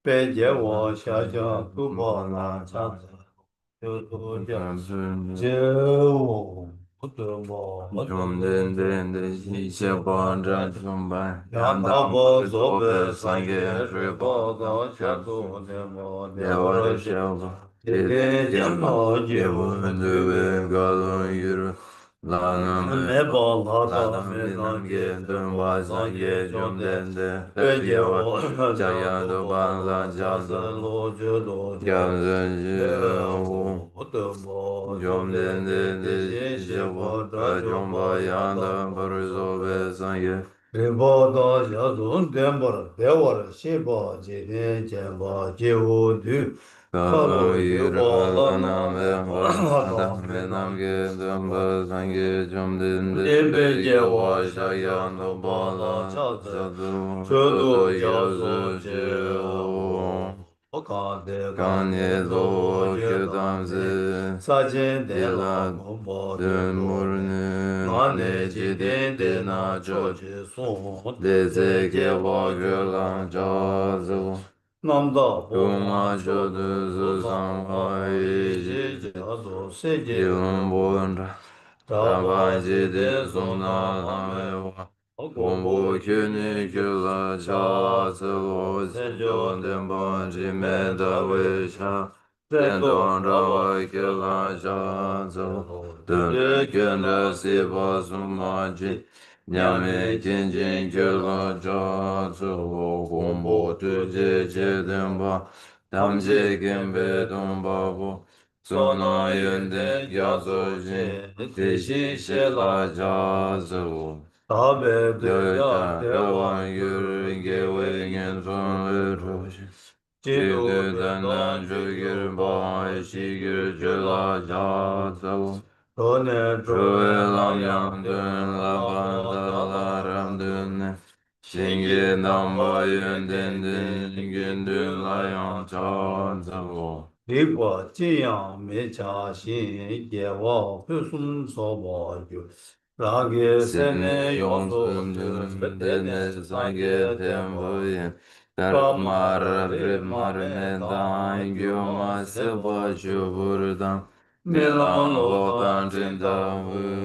北界我下降土巴拉恰子，有多讲解我不得么，我得么的一切帮着崇拜，让他不做白三业水报告下做的么的我小吧，天天讲好节目对为个人娱乐。La me bo la da me na ge dun wa san ye jom den de pe ge wa ja ya do ba la ja do ja zhen ji wu jom den de je wo da jom ba ya da ba ru zo be san ye bo da ja dun den ba de wa shi ba ji den jian ba ji wu du Kalu yirwa me wa me nam ge dum ba sang ge jom din de be je wa sha ya no ba la cha du chu du ya zu je o kan ye zo ke dam zi sa jin de la mo de mur ne ma ne ji de na jo ji so de ze ge wa ge la ja zu 남다 보마 저드 상하이 지지도 세계 본다 다바지데 손나 하메와 공부 균이 줄라 자스로 세존된 번지 메다웨샤 된돈라와 길라 자스로 드르견다 시바수마지 냐메 진진 줄라 자스로 공부 드제제된바 담제 gembe 동바보 소나윤데 야소진 대시셰라 자소 다베드야 대왕 유르게웨겐 손르로시 지도다나 주길바 시길 줄라 자소 도네 조엘랑양든 라반다라람든 신기 남바윤덴든 균든 라양 자소 离我这样没家心，也我不松手我就，那个三年要做不得的三个天不应，但马儿别马儿没当，有马是把酒不当，没让我当真的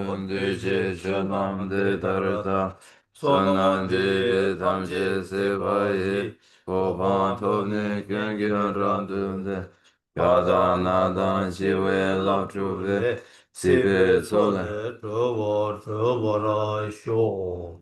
问对些是难的得儿的，说难的他们些是把也，我怕头呢跟跟让对的。 Yada nada shiwe la chuve sibe tsole chubo chubo ra sho.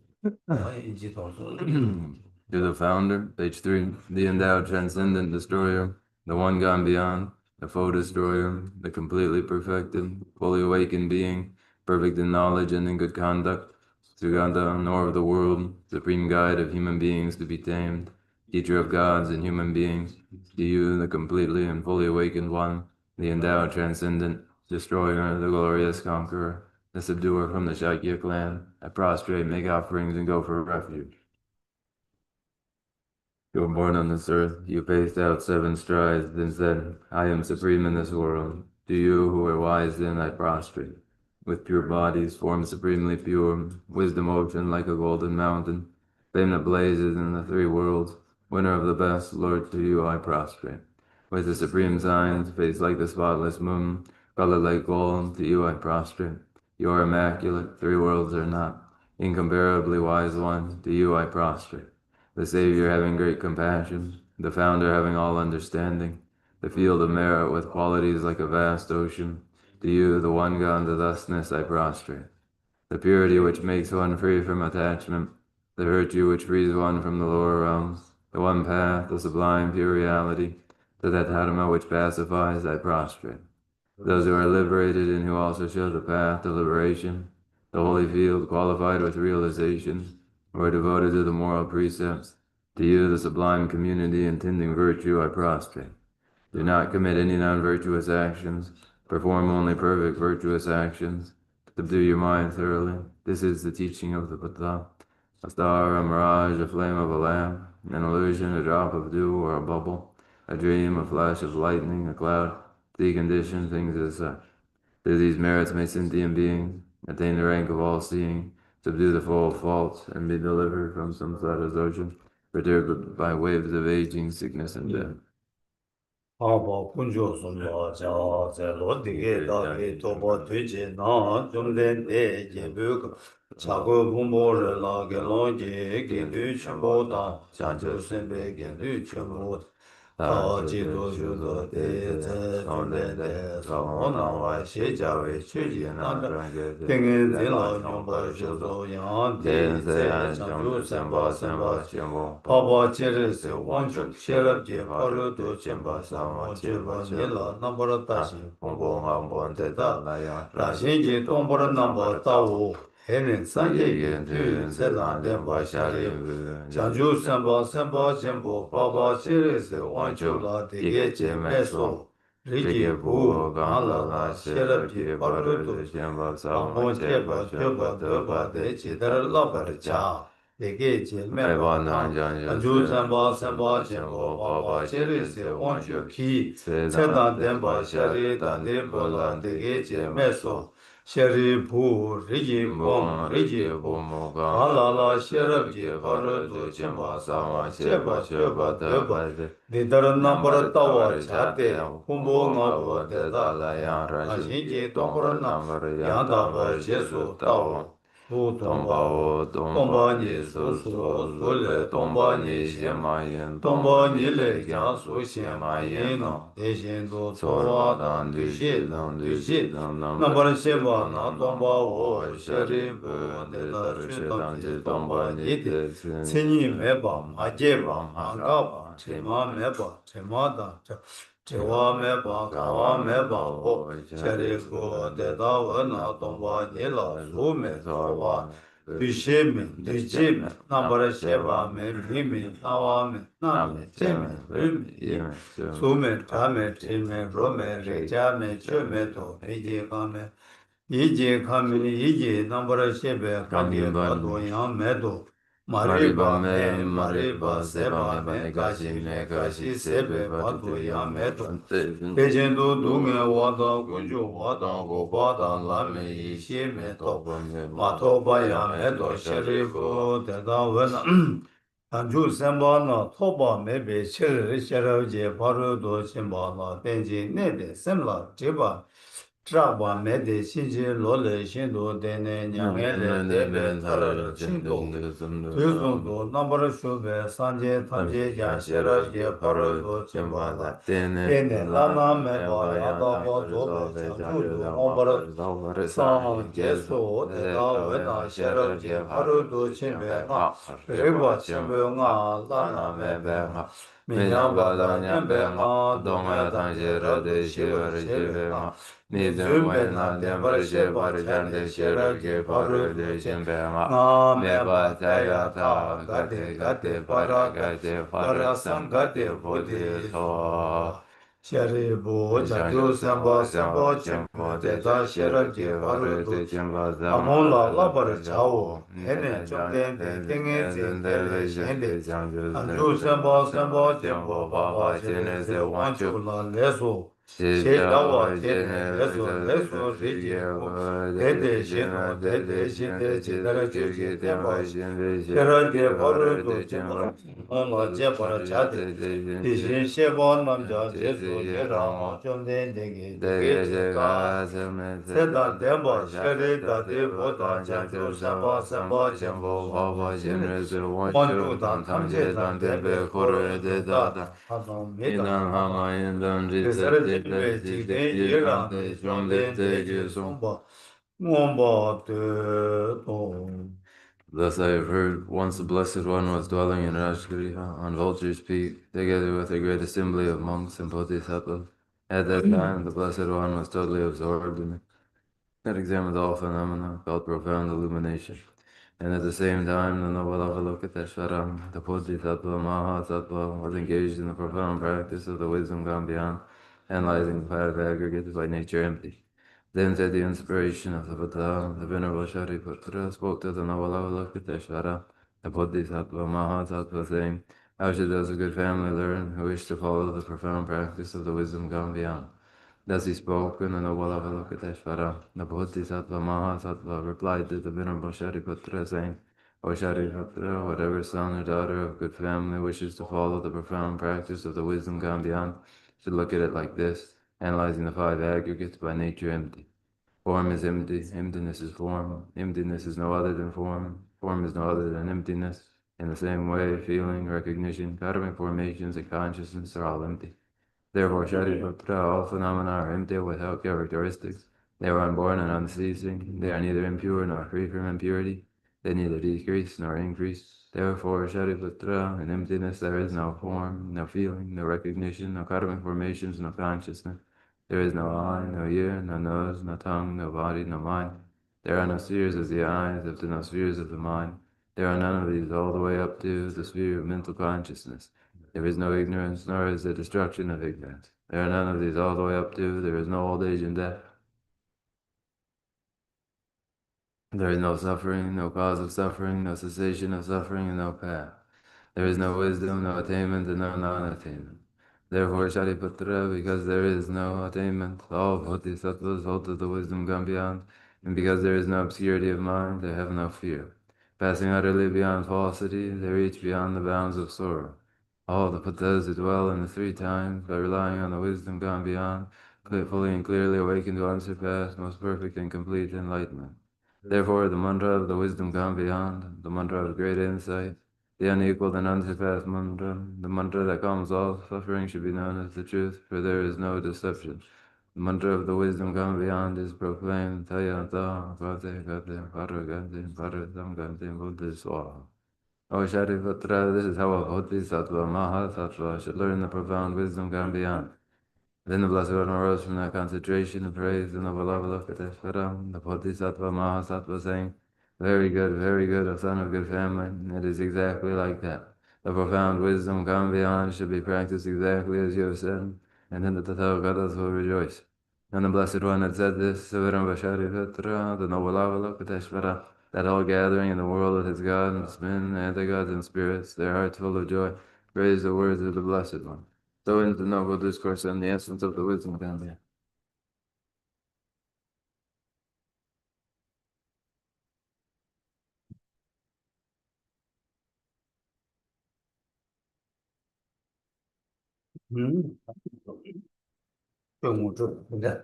To the founder, page 3, the endowed transcendent destroyer, the one gone beyond, the foe destroyer, the completely perfected, fully awakened being, perfect in knowledge and in good conduct, Suganda, knower of the world, supreme guide of human beings to be tamed, teacher of gods and human beings, to you, the completely and fully awakened one, the endowed transcendent, destroyer, the glorious conqueror, the subduer from the Shakya clan, I prostrate, make offerings, and go for refuge. You were born on this earth, you paced out 7 strides, then said, I am supreme in this world. To you who are wise then I prostrate. With pure bodies, formed supremely pure, wisdom ocean like a golden mountain, fame that blazes in the 3 worlds, winner of the best, Lord, to you I prostrate. With the supreme signs, face like the spotless moon, color like gold, to you I prostrate. You are immaculate, 3 worlds are not. Incomparably wise one, to you I prostrate. The Savior having great compassion, the Founder having all understanding, the field of merit with qualities like a vast ocean, to you, the one God, the thusness I prostrate. The purity which makes one free from attachment, the virtue which frees one from the lower realms, the one path, the sublime pure reality, to that dharma which pacifies, I prostrate. Those who are liberated and who also show the path to liberation, the holy field qualified with realization, who are devoted to the moral precepts, to you, the sublime community intending virtue, I prostrate. Do not commit any non-virtuous actions, perform only perfect virtuous actions, subdue your mind thoroughly. This is the teaching of the Buddha. A star, a mirage, a flame of a lamp, an illusion, a drop of dew or a bubble, a dream, a flash of lightning, a cloud, the condition, things as such. Through these merits may sentient beings attain the rank of all-seeing, subdue the four faults, and be delivered from samsara's ocean. perturbed by waves of aging, sickness, and death. 아바 군조선바 자제 로디게 다게 도바 되지 나 좀된데 예부가 자고 공부를 하게 로게 게도 첨보다 자조선베 게도 첨보 다지도 주도 대제 존데데 소나와 시자외 취지나 땡은 zel라 용바 주도 양 대제 자조선바 선바 첨보 바바 제르스 원주 셰럽게 바로도 첨바 제바니라 넘버 다시 공공한 데다 라신지 동보는 넘버 따오 해는 산예에 세단된 바샤리 장주 선바 선바 전부 바바 시리즈 원주라 되게 제매소 리게부 간라라 셰럽지 바로도 젬바 사모 제바 제바 더바 대지들 라버자 되게 제매바 장주 선바 선바 전부 바바 시리즈 원주키 세단된 바샤리 단된 볼란 되게 제매소 셰리부 리기봉 리기봉 알라라 셰럽지 바로도 젬바 사마 제바 제바 더바 니들은 넘버 따와 자대 홍보가 대다라야 라신지 동그란 넘버 야다바 제수 따오 동바오 동바니 소소 솔레 동바니 셴마인 동바니레 야수 셴마인노 대신도 소와단 뒤시당 뒤시당 넘버는 셴바 나 동바오 셰리브 대다르시당 동바니 신이 매바 마제바 마가바 제마 매바 제마다 제와 매바 가와 매바 오 셰리고 대다원나 동바니라 수메서와 뒤시미 뒤지미 나버라 셰바 메리미 나와미 나미 제미 르미 수메 다메 제메 로메 레자메 쳬메도 이제가메 이제가메 이제 나버라 셰베 간디바 도양 메도 마리바메 마리바 세바메 가시메 가시 세베 바도야 메도 대전도 동에 와다 군주 와다 고바다 라메 이시메 도바메 마토바야 메도 셰리고 대다원나 안주 셈바나 토바메 베체르 셰러제 바로도 심바나 벤지 네데 셈라 제바 트라바 메데 신지 로레 신도 데네 냥에레 데베 타라르 신도 그래서도 넘버를 쇼베 산제 탐제 야시라게 바로도 쳔바다 데네 라마메 바야다 보조베 자주도 넘버를 산 제소 데다웨나 셰라게 바로도 쳔베가 그리고 쳔베가 라나메베가 미냐바다냐베가 동아탄제라데 시르제베가 니드와이나 데버제 바르잔데 셰라게 바르데 쳔베마 메바타야타 가데 가데 바라가데 바라삼 가데 보디소 셰리보 자주 삼바 삼바 쳔보 데다 셰라게 바르데 쳔바자 아몰라 라바르 자오 헤네 좀데 땡에 젠데 젠데 장주 자주 삼바 삼바 쳔보 바바 쳔네세 완주라 레소 셰다와 셰네 레소 리게오 데데 셰노 데데 셰데 제다라게 데바 셰네 셰라게 바르도 쳔바 엄마 제바라 자데 디신 셰본 남자 제수 제라마 좀데게 데게가 세다 데바 셰레다 데보다 자주 사바 사바 쳔보 바바 셰네스 원주단 탐제단 데베 코르데다다 이난 하마인단 리세 Thus I have heard, once the Blessed One was dwelling in Rajgriha on Vulture's Peak, together with a great assembly of monks and bodhisattvas. At that time, the Blessed One was totally absorbed in it. It examined all phenomena, felt profound illumination. And at the same time, the noble Avalokiteshvara, the Bodhisattva Mahasattva, was engaged in the profound practice of the wisdom gone beyond, analyzing the five aggregates by nature empty. Then said the inspiration of the Buddha, the Venerable Shariputra spoke to the noble Avalokiteshvara, the Bodhisattva Mahasattva, saying, how should those of good family learn who wish to follow the profound practice of the wisdom gone beyond? Thus he spoke, and the noble Avalokiteshvara, the Bodhisattva Mahasattva, replied to the Venerable Shariputra, saying, O Sharipatra, whatever son or daughter of good family wishes to follow the profound practice of the wisdom gone beyond should look at it like this, analyzing the five aggregates by nature empty. Form is empty, emptiness is form, emptiness is no other than form is no other than emptiness. In the same way, feeling, recognition, karmic formations, and consciousness are all empty. Therefore, Shariputra, all phenomena are empty without characteristics. They are unborn and unceasing. They are neither impure nor free from impurity. They neither decrease nor increase. Therefore, Shariputra, in emptiness there is no form, no feeling, no recognition, no karmic formations, no consciousness. There is no eye, no ear, no nose, no tongue, no body, no mind. There are no spheres of the eyes, after no spheres of the mind. There are none of these all the way up to the sphere of mental consciousness. There is no ignorance, nor is there destruction of ignorance. There are none of these all the way up to, there is no old age and death. There is no suffering, no cause of suffering, no cessation of suffering, and no path. There is no wisdom, no attainment, and no non-attainment. Therefore, Shariputra, because there is no attainment, all bodhisattvas hold to the wisdom gone beyond, and because there is no obscurity of mind, they have no fear. Passing utterly beyond falsity, they reach beyond the bounds of sorrow. All the Patas who dwell in the three times, by relying on the wisdom gone beyond, fully and clearly awaken to unsurpassed, most perfect and complete enlightenment. Therefore, the mantra of the wisdom gone beyond, the mantra of great insight, the unequaled and unsurpassed mantra, the mantra that calms all suffering should be known as the truth, for there is no deception. The mantra of the wisdom gone beyond is proclaimed, Tayanta, Gate, Gate, Paragate, Paratam, Gate, Buddhiswa. O Sharipatra, this is how a Bodhisattva, Mahasattva, should learn the profound wisdom gone beyond. Then the Blessed One arose from that concentration and praised the noble Avalokiteshvara, the Bodhisattva Mahasattva, saying, very good, O son of good family. It is exactly like that. The profound wisdom gone beyond should be practiced exactly as you have said, and then the Tathagatas will rejoice. And the Blessed One had said this, Savarambasharipatra, the noble Avalokiteshvara, that all gathering in the world with its gods, men, anti-gods, and spirits, their hearts full of joy, praise the words of the Blessed One. So ends the noble discourse on the essence of the wisdom family. 음, 좀 좀, 근데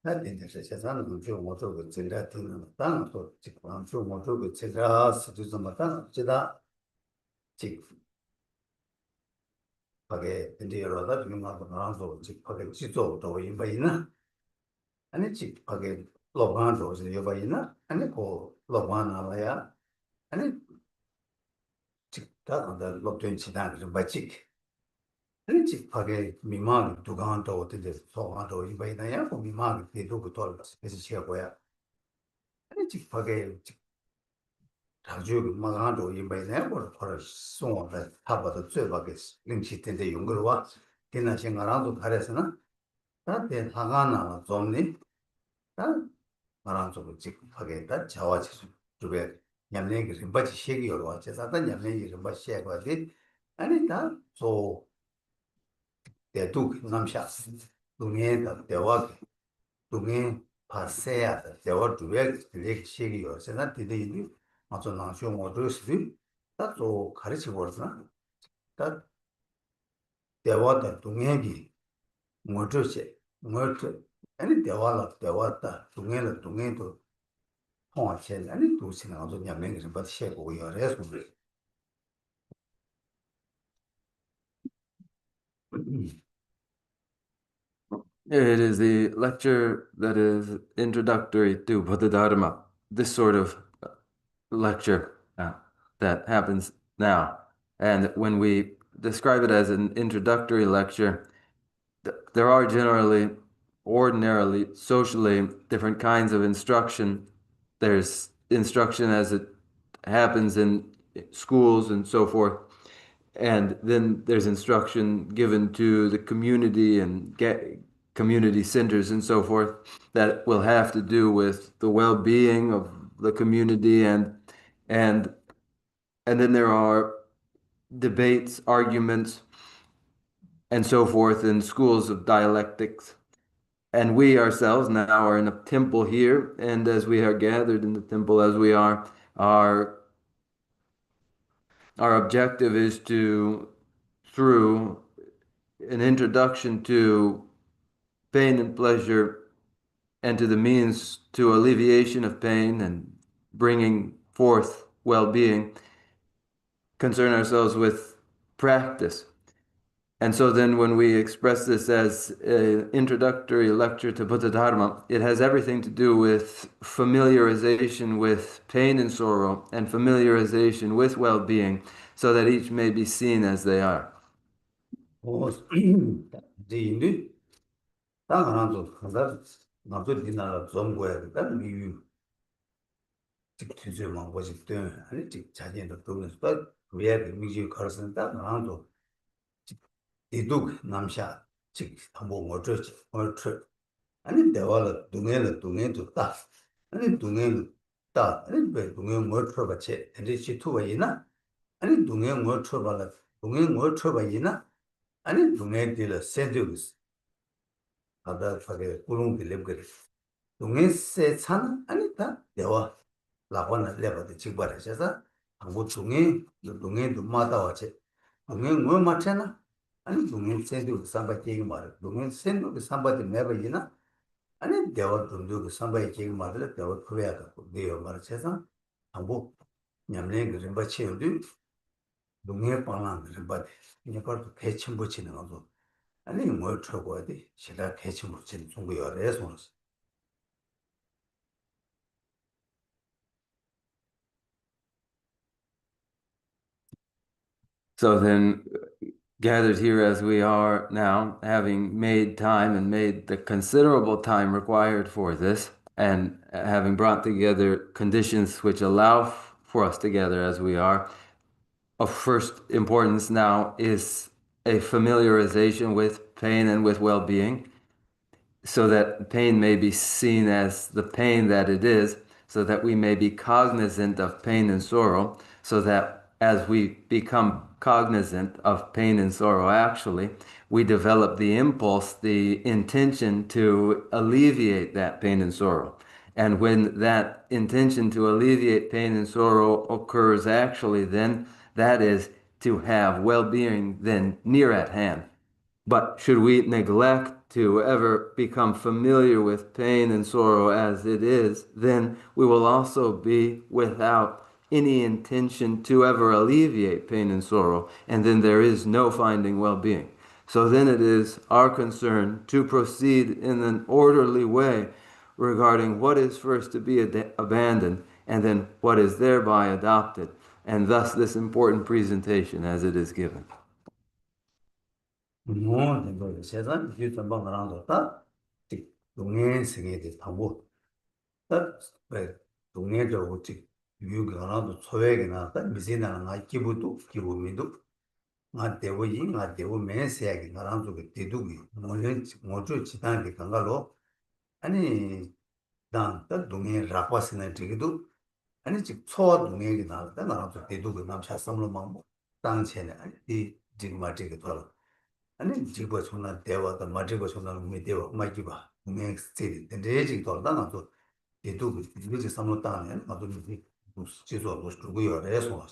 那点的是现在能就我这个现在听了，当然说这个就我这个现在是就这么干，其他这하게 근데 여러 가지 중요하고 나서 집하게 지도도 이바이나 아니 집하게 로반도 이바이나 아니 고 로반아야 아니 집다 안다 로된 지단 좀 바치 아니 집하게 미만 두간도 어떻게 소간도 이바이나야 고 미만 대도부터 그래서 지어고야 아니 집하게 자주 마간도 이바이나야 고 바로 송어다 타바도 쯧바게 링치 텐데 용거와 걔나 생각하고 가려서는 다들 하가나 좀니 다 말한 좀 직하게 다 자와지 주베 냠내기 림바치 시기 여러 와서 다 냠내기 림바치 시기 아니 다소 대두 남샤 동해다 대화 동해 파세야 대화 주베 렉 시기 여서 나 디디디 맞아 나쇼 모드스디 다소 가르치 버스나 다 대화다 동해기 뭐저세 뭐저 아니 대화다 동해도 통화체 아니 도시나 아주 냠맹이 좀 받으시고 요래서 그래. It is the lecture that is introductory to Bodhidharma, this sort of lecture that happens now. And when we describe it as an introductory lecture, there are generally, ordinarily, socially, different kinds of instruction. There's instruction as it happens in schools and so forth. And then there's instruction given to the community and community centers and so forth that will have to do with the well-being of the community and and then there are debates, arguments, and so forth in schools of dialectics. And we ourselves now are in a temple here, and as we are gathered in the temple as we are, Our our objective is to, through an introduction to pain and pleasure and to the means to alleviation of pain and bringing forth well-being, concern ourselves with practice. And so then when we express this as an introductory lecture to Buddha Dharma, it has everything to do with familiarization with pain and sorrow and familiarization with well-being so that each may be seen as they are. 뭐 인도 당연한도 한다 나도 디나라 좀 거야 일단 미유 직주만 보지 때 아니 직 자기도 돈을 또 왜 미유 걸었는다 나도 이도 남샤 직 한번 어쩌지 어쩌 아니 대화를 동해도 딱 아니 동해는 딱 아니 왜 동해 뭐 trouble 근데 시투와이나 아니 동해 뭐 trouble 동해 뭐 trouble이나 아니 동해들 세드스 아다 파게 꾸롱 빌립거리 동해세 산 아니다 대화 라고는 레버드 직발하셔서 한국 중에 동해도 마다와체 동해 뭐 맞잖아 아니 동해 세드 삼바티 얘기 말 동해 세드 삼바티 매버이나 아니 대화 돈도 삼바티 얘기 말을 대화 그래야 갖고 내요 말해서 한국 냠내 그런 바치어도 동해 방랑 그런 바디 이제 그것도 대침 붙이는 거도 아니 뭘 쳐고야 돼 제가 대침 붙이는 중국어 레슨을 So then, gathered here as we are now, having made time and made the considerable time required for this, and having brought together conditions which allow for us to gather as we are, of first importance now is a familiarization with pain and with well-being, so that pain may be seen as the pain that it is, so that we may be cognizant of pain and sorrow, so that as we become cognizant of pain and sorrow, actually, we develop the impulse, the intention to alleviate that pain and sorrow. And when that intention to alleviate pain and sorrow occurs, actually, then that is to have well-being then near at hand. But should we neglect to ever become familiar with pain and sorrow as it is, then we will also be without any intention to ever alleviate pain and sorrow, and then there is no finding well-being. So then it is our concern to proceed in an orderly way regarding what is first to be abandoned and then what is thereby adopted, and thus this important presentation as it is given. 뭐 세상 유전 방랑도 다 동해 생애들 하고 딱왜 동해도 오직 유교라도 소외게 나다 미세나 나 기부도 기부미도 나 대우이 나 대우 매세하게 나랑도 대두기 뭐저 지단게 간가로 아니 난딱 동해 라파스네 되기도 아니 즉 초와 동해게 나다 나랑도 대두고 남차 섬로 막 당체네 아니 이 지금 맞게 돌아 아니 지금 손나 대화도 맞고 손나 미대와 맞기봐 동해 스테이 대대지 돌다 나도 대두 이제 섬로 따네 나도 이제 지소 뭐 그거요 레서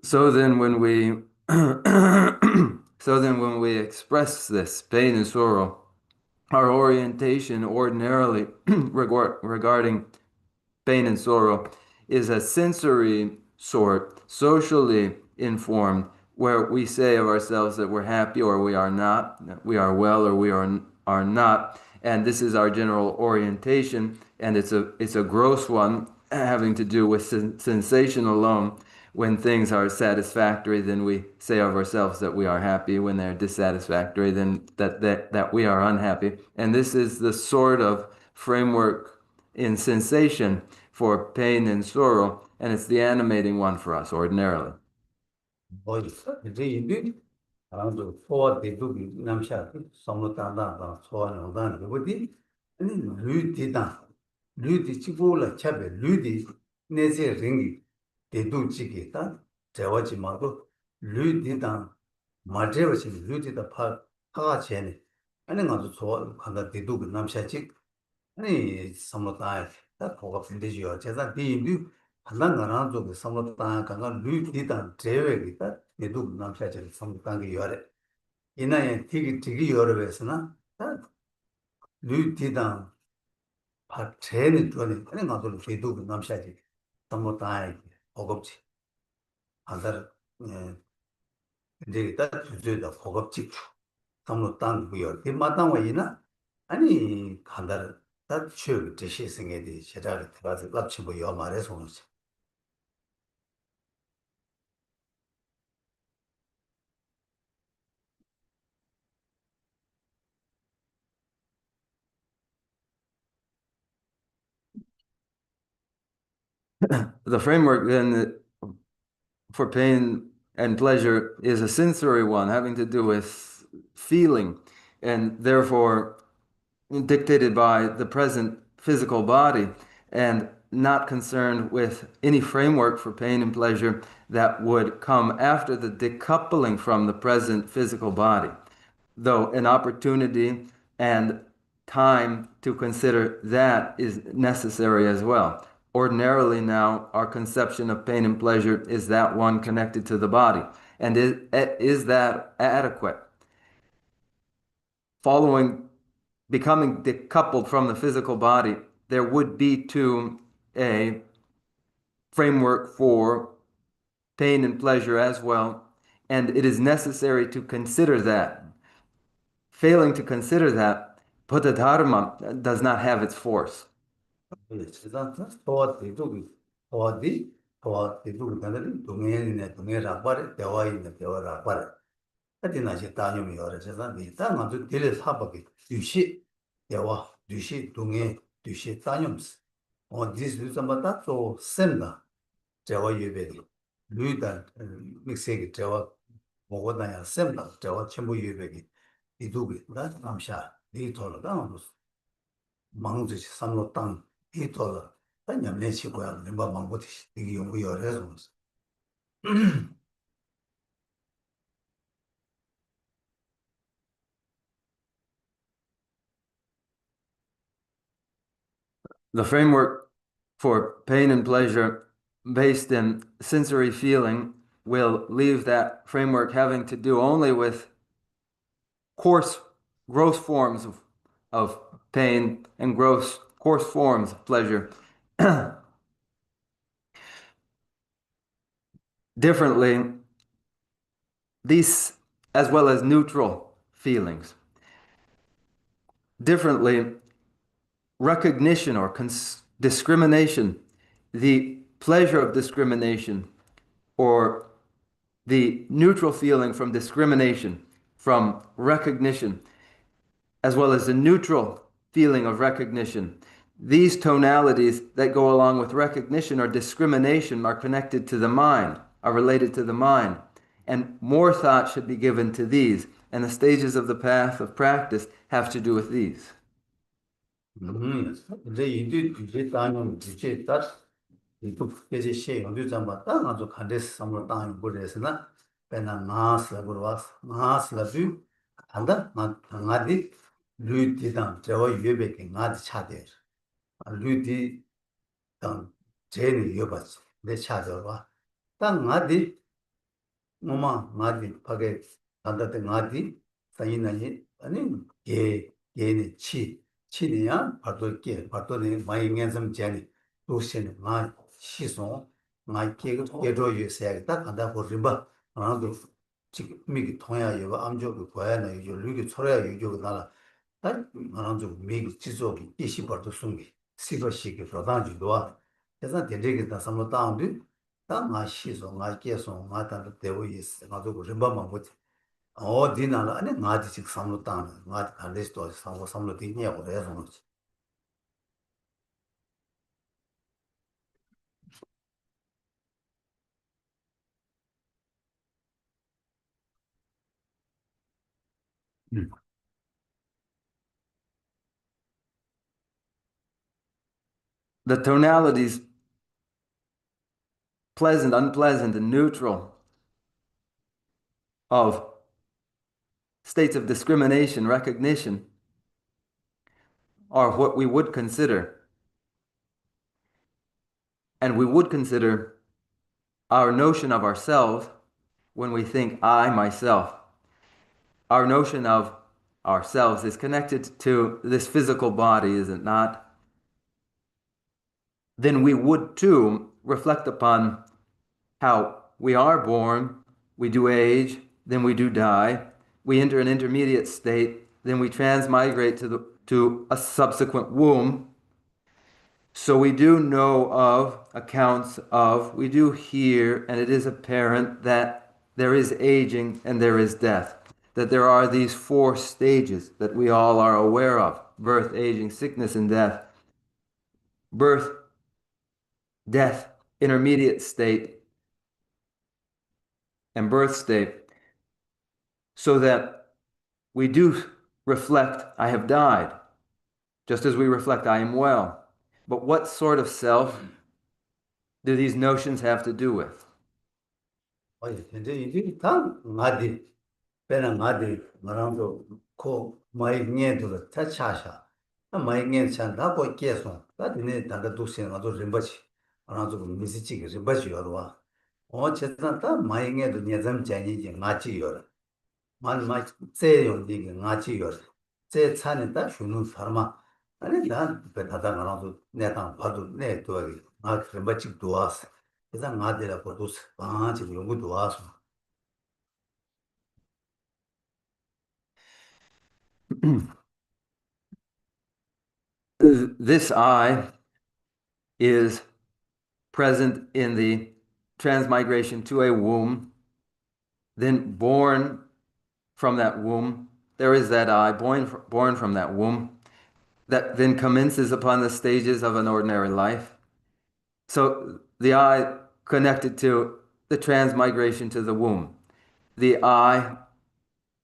So then when we so then when we express this pain and sorrow, our orientation ordinarily regarding pain and sorrow is a sensory sort, socially informed, where we say of ourselves that we're happy or we are not, that we are well or we are not, and this is our general orientation, and it's a gross one having to do with sensation alone. When things are satisfactory, then we say of ourselves that we are happy. When they're dissatisfactory, then that we are unhappy. And this is the sort of framework in sensation for pain and sorrow, and it's the animating one for us ordinarily. 어디서 이제 인도 아무도 소와 대두기 남샤 섬로 따다다 소와 농단 그거디 아니 류디 치고라 차베 류디 내세 링기 대두지기다 제와지 마도 류디다 마제버시 루디다 파가 제네 아니 가서 저 간다 대두고 남샤직 아니 삼로다 다 보고 분대지요 제가 비비 판단 가나 좀 삼로다 간가 루디다 제외기다 대두고 남샤직 삼로다게 요래 이나에 되게 여러 배서나 루디다 파 제네 전에 아니 가서 대두고 남샤직 삼로다 보급지 안다 이제 딱 주제다 보급지 담로 땅 부여 뒷마땅 이나 아니 간다를 다 취업 제시 생애디 제자를 들어가서 납치 뭐 말해서 오지. The framework then for pain and pleasure is a sensory one, having to do with feeling, and therefore dictated by the present physical body, and not concerned with any framework for pain and pleasure that would come after the decoupling from the present physical body, though an opportunity and time to consider that is necessary as well. Ordinarily, now, our conception of pain and pleasure is that one connected to the body. And is that adequate? Following becoming decoupled from the physical body, there would be too a framework for pain and pleasure as well. And it is necessary to consider that. Failing to consider that, Buddha Dharma does not have its force. 세상 도와 대두기 도와 대두기 간다는 동해인의 동해라발에 대화인의 대화라발에 하여튼 아직 다녀미 여러 세상 이 땅아도 딜에 사박이 유시 대화 유시 동해 유시 다녀스 디스 루자마다 또 센다 대화 예배리 루이단 믹스에게 대화 먹어다야 센다 대화 전부 예배기 이두기 나 남샤 리토르다 망주시 삼로 땅 이토르 아니면 내치고야 내가 망고티 이게 연구 열해서 The framework for pain and pleasure based in sensory feeling will leave that framework having to do only with coarse, gross forms of pain and coarse forms of pleasure. Differently, these as well as neutral feelings. Differently, recognition or discrimination, the pleasure of discrimination, or the neutral feeling from discrimination, from recognition, as well as the neutral feeling of recognition. These tonalities that go along with recognition or discrimination are connected to the mind, are related to the mind. And more thought should be given to these. And the stages of the path of practice have to do with these. 이제 이제 다녀 이제 딱 이또 이제 시 연구 좀 봤다 아주 간데스 삼로 땅 보레스나 배나 나스라 그러와스 나스라 뷰 한다 나디 루디단 저와 유베게 나디 차대 루디 단 제니 여봤어 내 차저와 땅 나디 뭐마 나디 파게 한다데 나디 사이나니 아니 게네 치니야 바도께 바도네 많이 낸섬 제니 도시는 마 시송 마 깨고 깨도 유세야 딱 한다 보림바 아도 지금 미기 통야여 암조고 고야나 유저 류기 초라야 유저 나라 딱 나랑도 미기 지속이 이시버도 숨기 시거시기 로단지도와 그래서 대대기다 삼로 다운디 딱마 시송 마 깨송 마다도 되고 있어 나도 림바만 못 디나라 아니 나지 직 삼로 다운 나 간데스도 삼로 되냐고 그래서 The tonalities, pleasant, unpleasant, and neutral, of states of discrimination, recognition, are what we would consider. And we would consider our notion of ourselves when we think I, myself. Our notion of ourselves is connected to this physical body, is it not? Then we would too reflect upon how we are born, we do age, then we do die, we enter an intermediate state, then we transmigrate to a subsequent womb. So we do know of accounts of, we do hear, and it is apparent that there is aging and there is death, that there are these four stages that we all are aware of: birth, aging, sickness, and death. Birth, death, intermediate state, and birth state, so that we do reflect, I have died, just as we reflect, I am well. But what sort of self do these notions have to do with? 근데 이게 다 나디 배는 나디 말한도 코 마이 녀도 차차샤 마이 녀 찬다 거 계속 나디네 다가 두신 아주 림바치 말한도 미시치 림바치 요와 제단다 마이 녀도 녀잠 자니지 마치 요 만마 제용디 마치 제 찬다 슈는 사람아 아니 난 배다다 말한도 내가 봐도 내 도와기 아 림바치 도와서 그래서 나디라 거두스 바지 연구 도와서 This I is present in the transmigration to a womb, then born from that womb. There is that I, born from that womb, that then commences upon the stages of an ordinary life. So the I connected to the transmigration to the womb, the I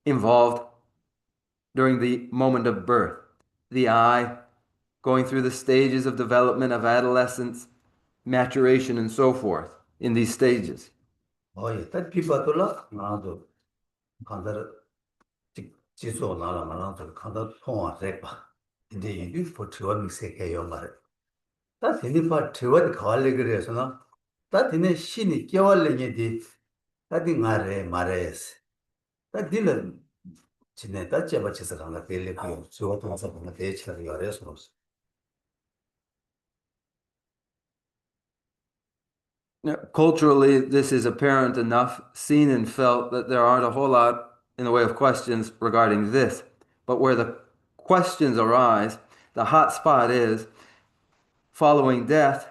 involved during the moment of birth, the I going through the stages of development of adolescence, maturation, and so forth in these stages. 딱 비바돌라 나도 간다르 지소 나라 나라도 간다 통화 래봐 근데 이게 포트원 세계요 말. 다 되니까 트원 가을래 그래서나 다 되네 신이 깨월래니디 다디 말해 말해스 다 딜은 지네 다 잡아쳐서 간다 델레고 저것도 와서 간다 대치를 열어서 Culturally, this is apparent enough, seen and felt, that there aren't a whole lot in the way of questions regarding this. But where the questions arise, the hot spot is following death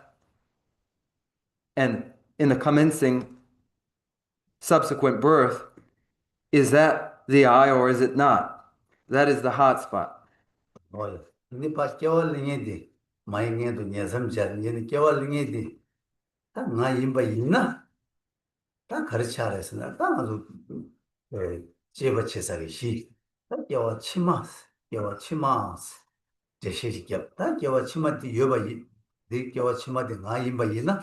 and in the commencing subsequent birth. Is that the I or is it not? That is the hot spot. 니파 깨월래니디 마이게도 녀섬자니 깨월래니디 다 나임바 있나 다 가르치 알았으나 다 아주 제버치사기 시다 깨와 치마스 제시기야 다 깨와 치마디 여바이 네 깨와 치마디 나임바 있나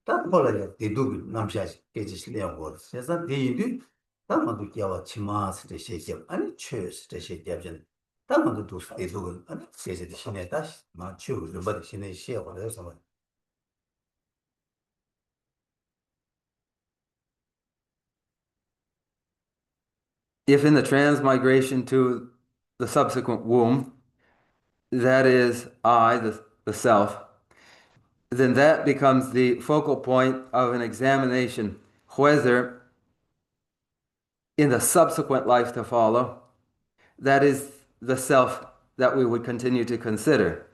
다 콜라야 대두 남샤시 깨지실래고 그래서 대이디 다 모두 깨와 치마스 제시기야 아니 최스 제시기야전 다 모두 두스 대두 아니 제시디 신에 다시 마추 르바디 신에 시야고 그래서 If in the transmigration to the subsequent womb, that is I, the self, then that becomes the focal point of an examination, whether in the subsequent life to follow, that is the self that we would continue to consider.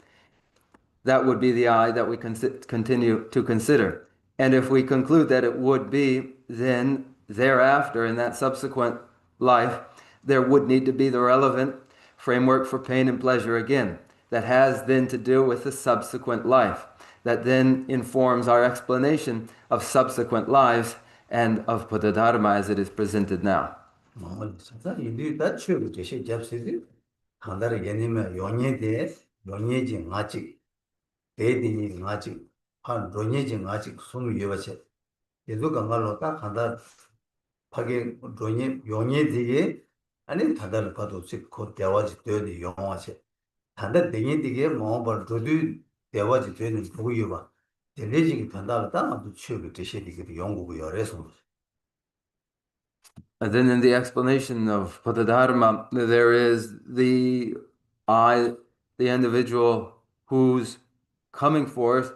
That would be the I that we continue to consider. And if we conclude that it would be, then thereafter, in that subsequent life, there would need to be the relevant framework for pain and pleasure again, that has then to do with the subsequent life, that then informs our explanation of subsequent lives and of Buddha-dharma as it is presented now. 진짜 이리 다 취업 제시 잡시지 한다를 예님의 용예대 용예진 아직 대디니 아직 한 용예진 아직 숨이 여버체 얘도 강가로 딱 한다 파게 용예대에 아니 다들 봐도 곧 대화지 되는 영화지. 단다 되게 되게 뭐 벌어도 대화지 되는 보여 봐. 텔레지기 단다가 다도 취업이 되시게 연구고 열해서. And then in the explanation of Patadharma, there is the I, the individual who's coming forth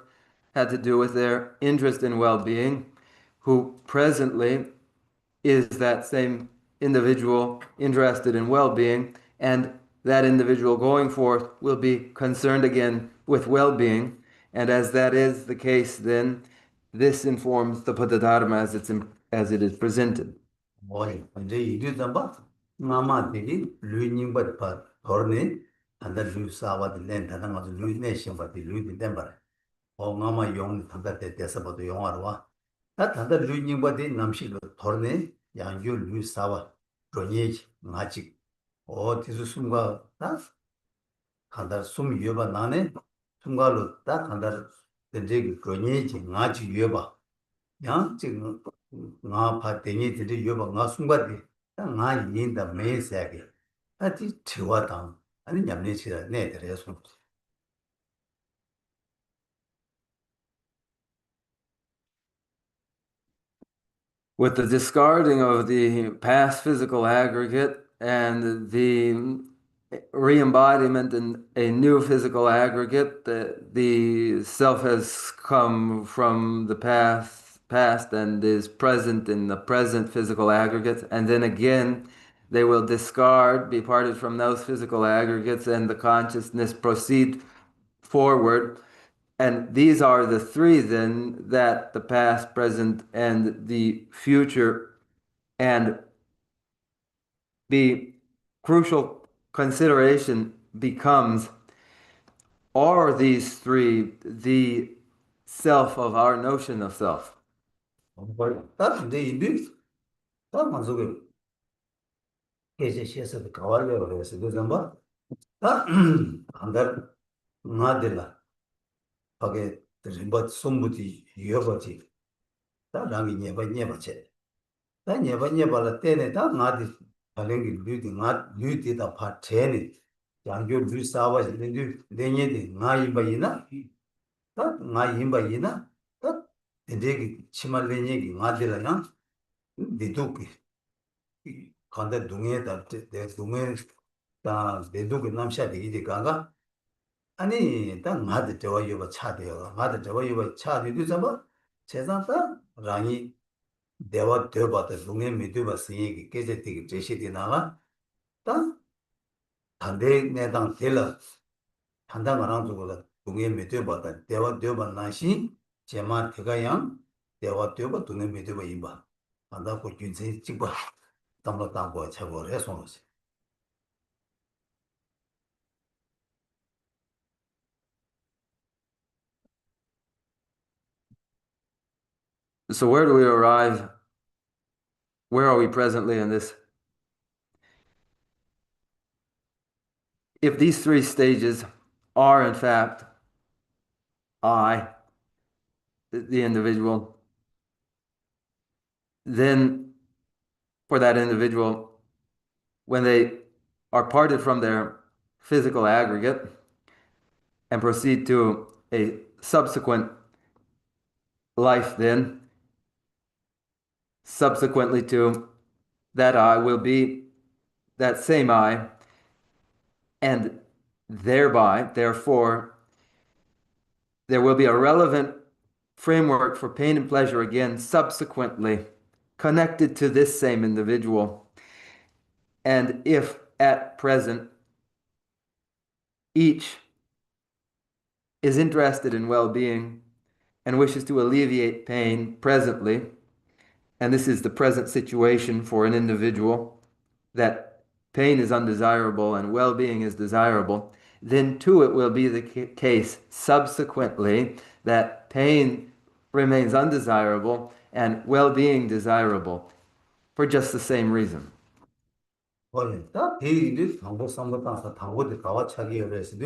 had to do with their interest in well-being, who presently is that same individual interested in well-being, and that individual going forth will be concerned again with well-being. And as that is the case, then this informs the Patadharma as it is presented. 뭐니 이제 이리 담바 마마 되기 루닝바 파 더네 단다 루사와 된 단다 가서 루네 심바 루디 덴바 어 마마 용 단다 대서 봐도 영화로 와 단다 루닝바 남식로 더네 양주 루사와 로니 마직 어 디수 숨과 다 간다 숨 유바 나네 숨가로 다 간다 된제 로니 마직 유바 양 지금 nga pa tenye tete yoba nga sungpa de nga yin da me sage a ti chiwa tang ani nyamne chira ne tere sung. With the discarding of the past physical aggregate and the re-embodiment in a new physical aggregate, the self has come from the past and is present in the present physical aggregate, and then again they will discard, be parted from those physical aggregates, and the consciousness proceed forward. And these are the three then that the past, present, and the future, and the crucial consideration becomes, are these three the self of our notion of self? 다 근데 인디 다 만족해 계제 시에서 가와려 그래서 그 점바 다 한달 나들라 하게 림바 숨부지 여버지 다 랑이 녀바체 다 녀바라 때네 다 나디 발행기 류디 나 류디다 파체니 양교 류사와 류 내년에 나이바이나 다 나이바이나 다 데데기 치말레니기 나들라나 디두기 간데 동에다 데 동에 다 데두기 남샤 되기 가가 아니 다 나드 저와요가 차대요 나드 저와요가 차대도 잡아 세상다 랑이 대화 되어봤다 동에 믿어봐 쓰이기 깨제되기 제시되 나가 다 단대 내당 될라 판단 안 하고도 동에 믿어봤다 대화 되어봐 나시 제마 대가양 대화 되어봐 동에 믿어봐 임바 한다고 균세 찍봐 담로 담고 차고 해서 So where do we arrive? Where are we presently in this? If these three stages are in fact I, the individual, then for that individual, when they are parted from their physical aggregate and proceed to a subsequent life, then subsequently to that I will be that same I, and therefore, there will be a relevant framework for pain and pleasure again subsequently connected to this same individual. And if at present each is interested in well-being and wishes to alleviate pain presently, and this is the present situation for an individual, that pain is undesirable and well-being is desirable, then too it will be the case subsequently that pain remains undesirable and well-being desirable for just the same reason. 원래 다 대리들 당고 삼고 땅서 당고들 가와 차기 그래서도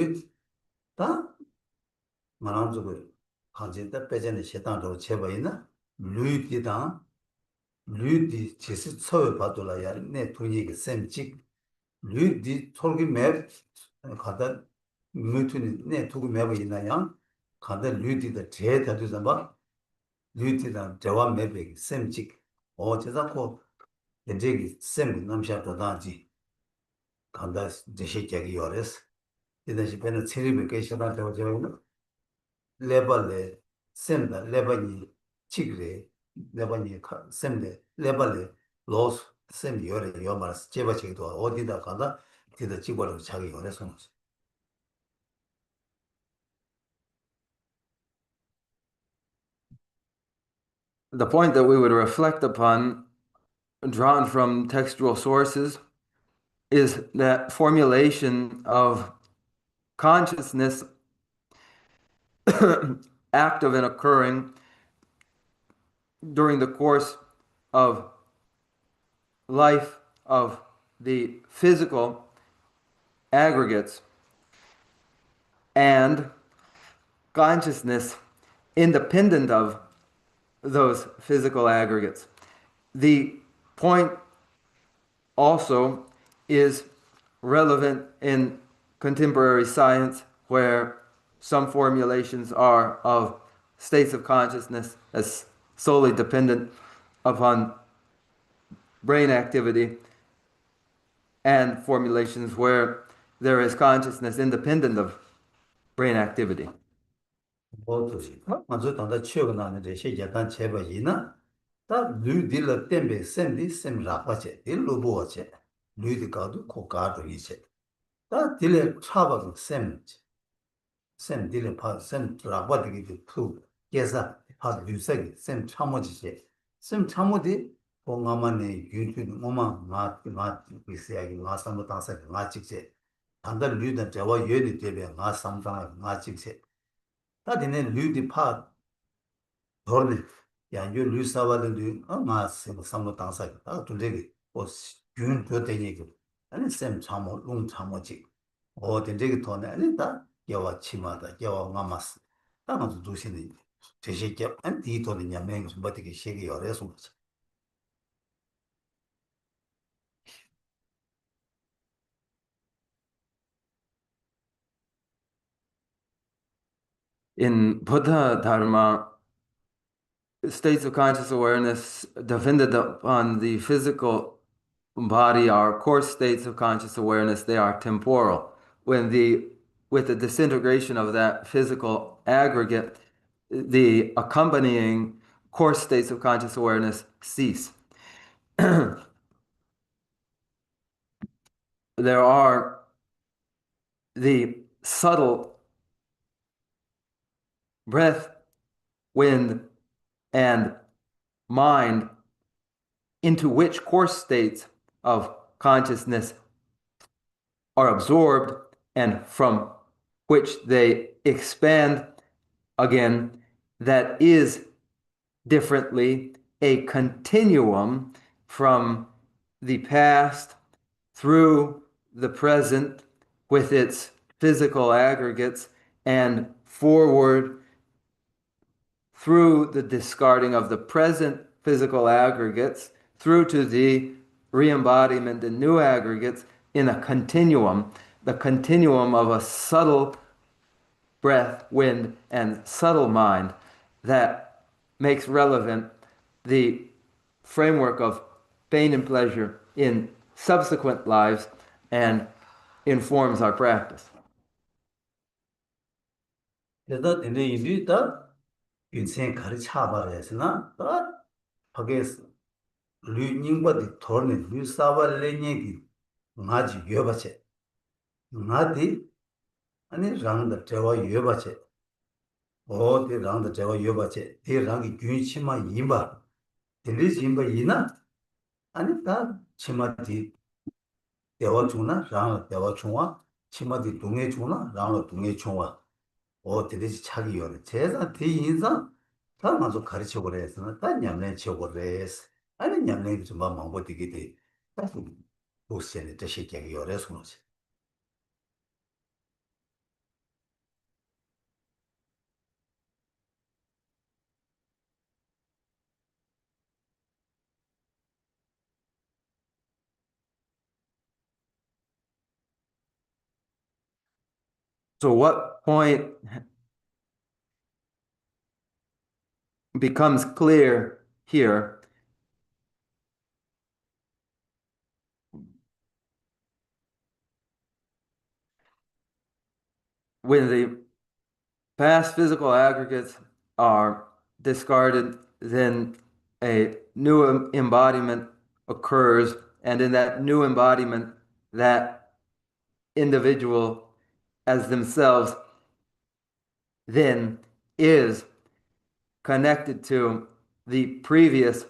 다 만원주고 간제다 빼전에 세단으로 제바이나 루이디다 루이디 제스 처에 받돌아야 내 돈이 셈직 류디 톨기 맵 가다 무튼이 네 두고 맵이 있나요? 가다 류디의 제대로 잡아 류디의 대화 맵이 셈직 제자코 이제 셈 남샤도 나지 간다 제시적이 요레스 이다시 배는 체리를 깨셔다 되고 레벨에 셈다 레벨이 치그레 레벨이 셈데 레벨에 로스 셈 요래 요마스 제바치도 어디다 가다 뒤다 집어로 자기 요래서 The point that we would reflect upon, drawn from textual sources, is that formulation of consciousness active and occurring during the course of life of the physical aggregates and consciousness independent of those physical aggregates. The point also is relevant in contemporary science, where some formulations are of states of consciousness as solely dependent upon brain activity, and formulations where there is consciousness independent of brain activity. 뭐도시 먼저 단다 치고 나는데 시제단 제바이나 다 류딜 템베 셈디 셈 라파체 딜로보체 류디가도 코가도 이체 다 딜레 차바도 셈 딜레 파셈 라바디기 투 계사 파 류세기 셈 참모지체 셈 참모디 봉가만의 윤튜브 뭐마 마마 비세야기 마삼도 당사 마직체 단다 류든 저와 예리 되게 마삼당 마직체 다 되네 류디 파 돌리 양주 류사와든 마스 삼도 당사 다 둘레기 균 되게 아니 셈 참모 롱 참모지 된적이 돈에 아니다 여와 치마다 여와 마마스 다만 두시는 제시게 안 디토는 야맹 좀 버티기 시기 어려서 In Buddha Dharma, states of conscious awareness dependent upon the physical body are coarse states of conscious awareness. They are temporal. With the disintegration of that physical aggregate, the accompanying coarse states of conscious awareness cease. There are the subtle breath, wind, and mind into which coarse states of consciousness are absorbed and from which they expand again, that is differently a continuum from the past through the present with its physical aggregates and forward through the discarding of the present physical aggregates through to the re-embodiment in new aggregates in a continuum, the continuum of a subtle breath, wind, and subtle mind that makes relevant the framework of pain and pleasure in subsequent lives and informs our practice. 그래서 근데 이리다 인생 가르쳐 봐야지나 다 하게 류닝바디 돌네 류사발레니기 나지 여바체 나디 아니 랑다 저와 여바체 어디 랑다 저와 여바체 이 랑이 균치마 이마 딜리지 임바 이나 아니 다 치마디 대화 중나 랑 대화 중와 치마디 동해 중나 랑 동해 중와 대대지 차기 요래 제가 대인사 다 먼저 가르쳐 버려서 다 냠내 쳐 버려서 아니 냠내 좀 망고 되게 돼 다시 보세요 저 새끼가 요래서 그러지 So what point becomes clear here when the past physical aggregates are discarded, then a new embodiment occurs, and in that new embodiment, that individual as themselves then is connected to the previous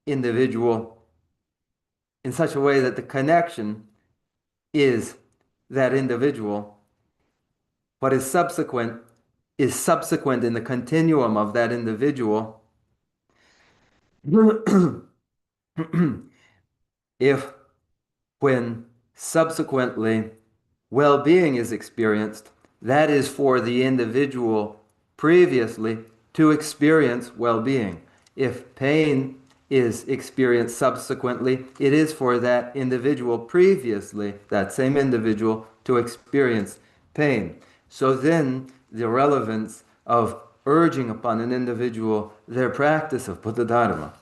individual in such a way that the connection is that individual. What is subsequent in the continuum of that individual. If when subsequently well-being is experienced, that is for the individual previously to experience well-being. If pain is experienced subsequently, it is for that individual previously, that same individual, to experience pain. So then the relevance of urging upon an individual their practice of Buddha Dharma.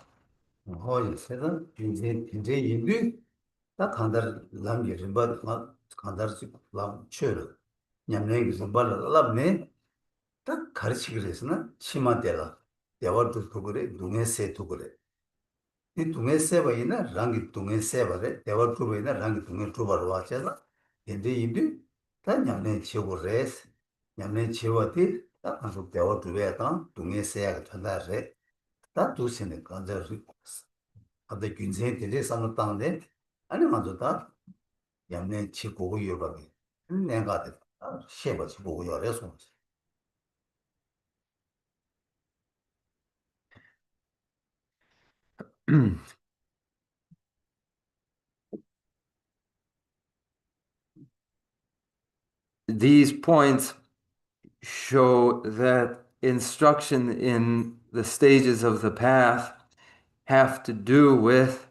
허이 세상 인제 인류 다 간다르 람게 림바 마 간다르지 람 쳐르 냠네 무슨 발라 람네 딱 가르치 그랬으나 치마데라 대화도 그래 동에세도 그래 이 동에세바이나 랑기 동에세바래 대화도 그래나 랑기 동에 두바로 와잖아 인제 인류 다 냠네 치고 레스 냠네 치고티 다 가서 대화도 왜다 동에세가 전달해 다 두시네 간다르 아데 균생 되게 상담인데 아니 맞다 양내 치고 요바게 내가 됐다 쉐버 치고 요래서 These points show that instruction in the stages of the path have to do with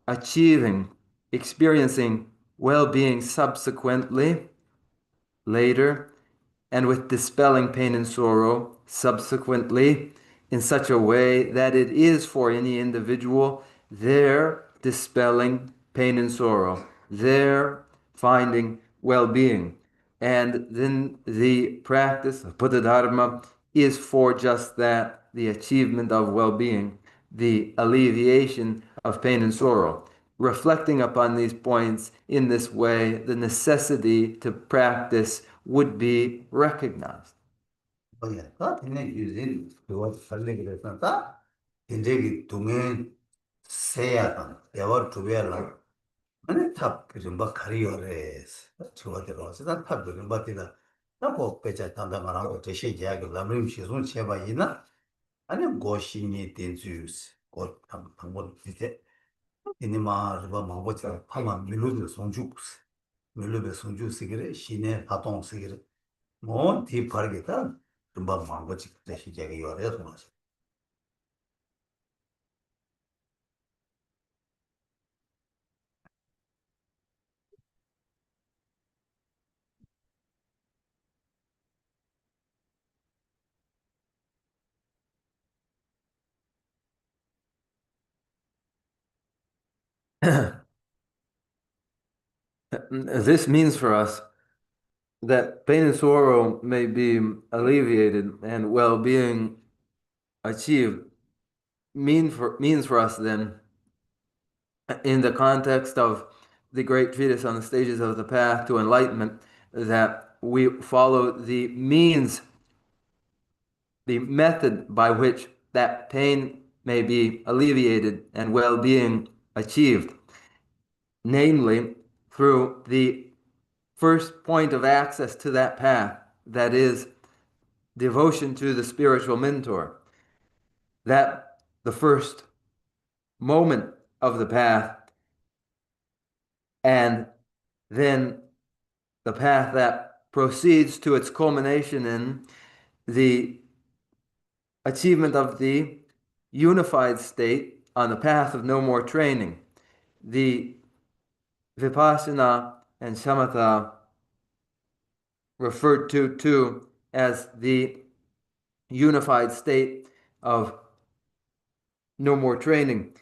achieving, experiencing well-being subsequently, later, and with dispelling pain and sorrow subsequently in such a way that it is for any individual their dispelling pain and sorrow, their finding well-being. And then the practice of Buddha Dharma is for just that, the achievement of well-being, the alleviation of pain and sorrow. Reflecting upon these points in this way, the necessity to practice would be recognized. 뭐야 다 되네 유진 그거 살리 그랬다 다 인제기 동에 세야다 대화 두배라 아니 탑 그좀 막 가리어레스 저거들 와서 탑 그좀 받이다 나고 배자 단단하고 저 시기하고 람림 시선 제바 있나 아니 고신이 된주스 곧 방법 이제 이니마 르바 마보자 파마 밀루드 송주스 밀루베 송주스 그래 신의 파동스 그래 뭐 뒤파르겠다 금방 망고지 대시 제가 요래서 맞아 This means for us that pain and sorrow may be alleviated and well-being achieved. Means for us then, in the context of the great treatise on the stages of the path to enlightenment, that we follow the means, the method by which that pain may be alleviated and well-being achieved, namely through the first point of access to that path, that is devotion to the spiritual mentor. That the first moment of the path, and then the path that proceeds to its culmination in the achievement of the unified state on the path of no more training, the vipassana and samatha referred to too as the unified state of no more training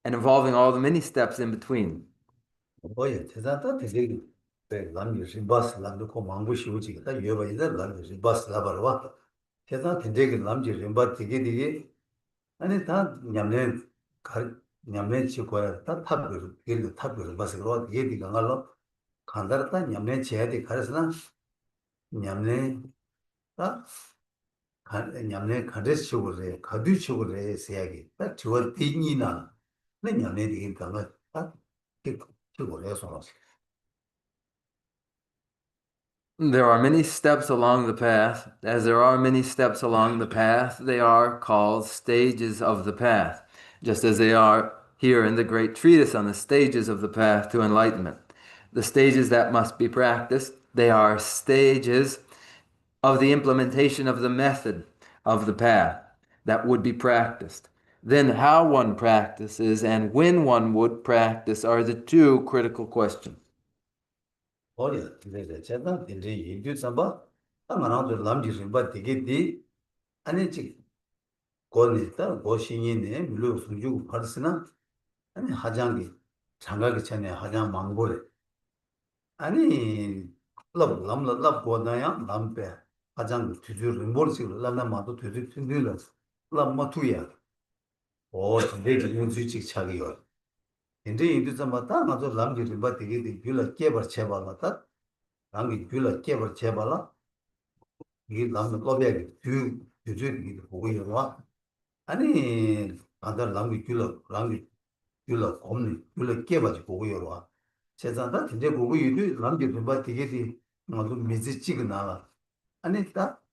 and involving all the many steps in between. 뭐야, 대단하다, 되게. 남이 리버스, 남도 그 망고 쉬우지. 다 여봐이다, 남이 리버스 라바로와. 대단 되게 남지 림바 되게 아니 다 냠내 치고야 다 탑을 길 탑을 봐서 얘기 강할로 간다르다 냠내 제야디 가르스나 냠내 다 냠내 가르스 치고래 가두 치고래 세야기 딱 저어 띵이나 내 냠내 되게 강아 딱 치고래서 There are many steps along the path. As there are many steps along the path, they are called stages of the path, just as they are here in the great treatise on the stages of the path to enlightenment. The stages that must be practiced, they are stages of the implementation of the method of the path that would be practiced. Then how one practices and when one would practice are the two critical questions. 어려 근데 제가 이제 인류 삼바 아마나도 남지 좀 되게 디 아니 지 고니다 고신이네 물론 수주 벌스나 아니 하장기 장가기 전에 하장 망고래 아니 랍 보다야 남배 하장 뒤줄 몰식을 랍나마도 뒤줄 튕들어 랍마투야 오 근데 이건 수직 차기요 근데 이제 좀 맞다 맞아 남지 좀 되게 디 줄을 깨버 채발았다 남기 줄을 깨버 채발라 이 남는 거배기 뒤줄이 보고 이러와 아니 아들 남기 줄을 없는 줄을 깨버지 보고 이러와 세상다 근데 보고 이도 남기 좀 되게 나도 미지치가 나와 아니 딱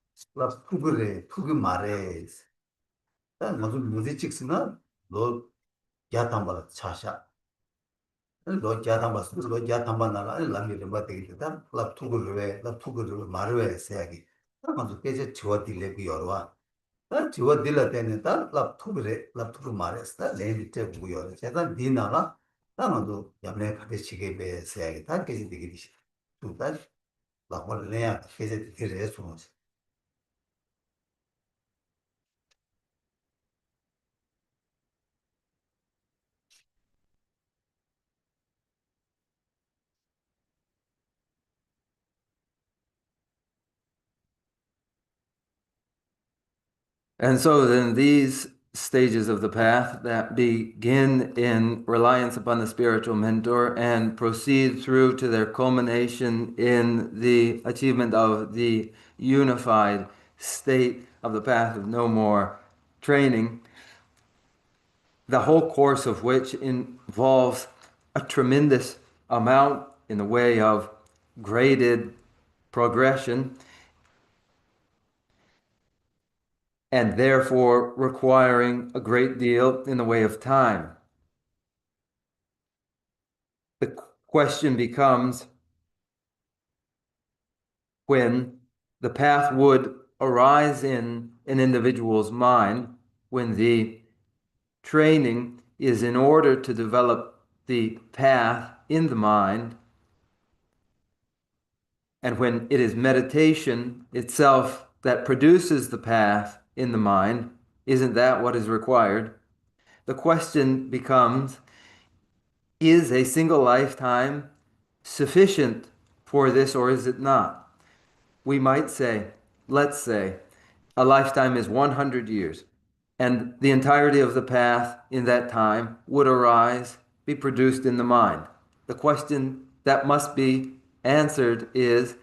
푸그 말해 나도 미지치스나 너 야탐바 차샤 너 야탐바 너 야탐바 나라 남기 좀 되게 다 푸그를 말해 세야기 나도 깨져 지워딜래 여러와 지워딜라 때는 다 랍투그 말했다 레인테 부여 제가 디나라 나도 야매 같이 시게 배세야기 다 깨지 되게 되시 두달 라고래야 깨지 되게 해서 And so then these stages of the path that begin in reliance upon the spiritual mentor and proceed through to their culmination in the achievement of the unified state of the path of no more training, the whole course of which involves a tremendous amount in the way of graded progression and therefore requiring a great deal in the way of time. The question becomes when the path would arise in an individual's mind, when the training is in order to develop the path in the mind, and when it is meditation itself that produces the path in the mind, isn't that what is required? The question becomes, is a single lifetime sufficient for this or is it not? We might say, let's say, a lifetime is 100 years, and the entirety of the path in that time would arise, be produced in the mind. The question that must be answered is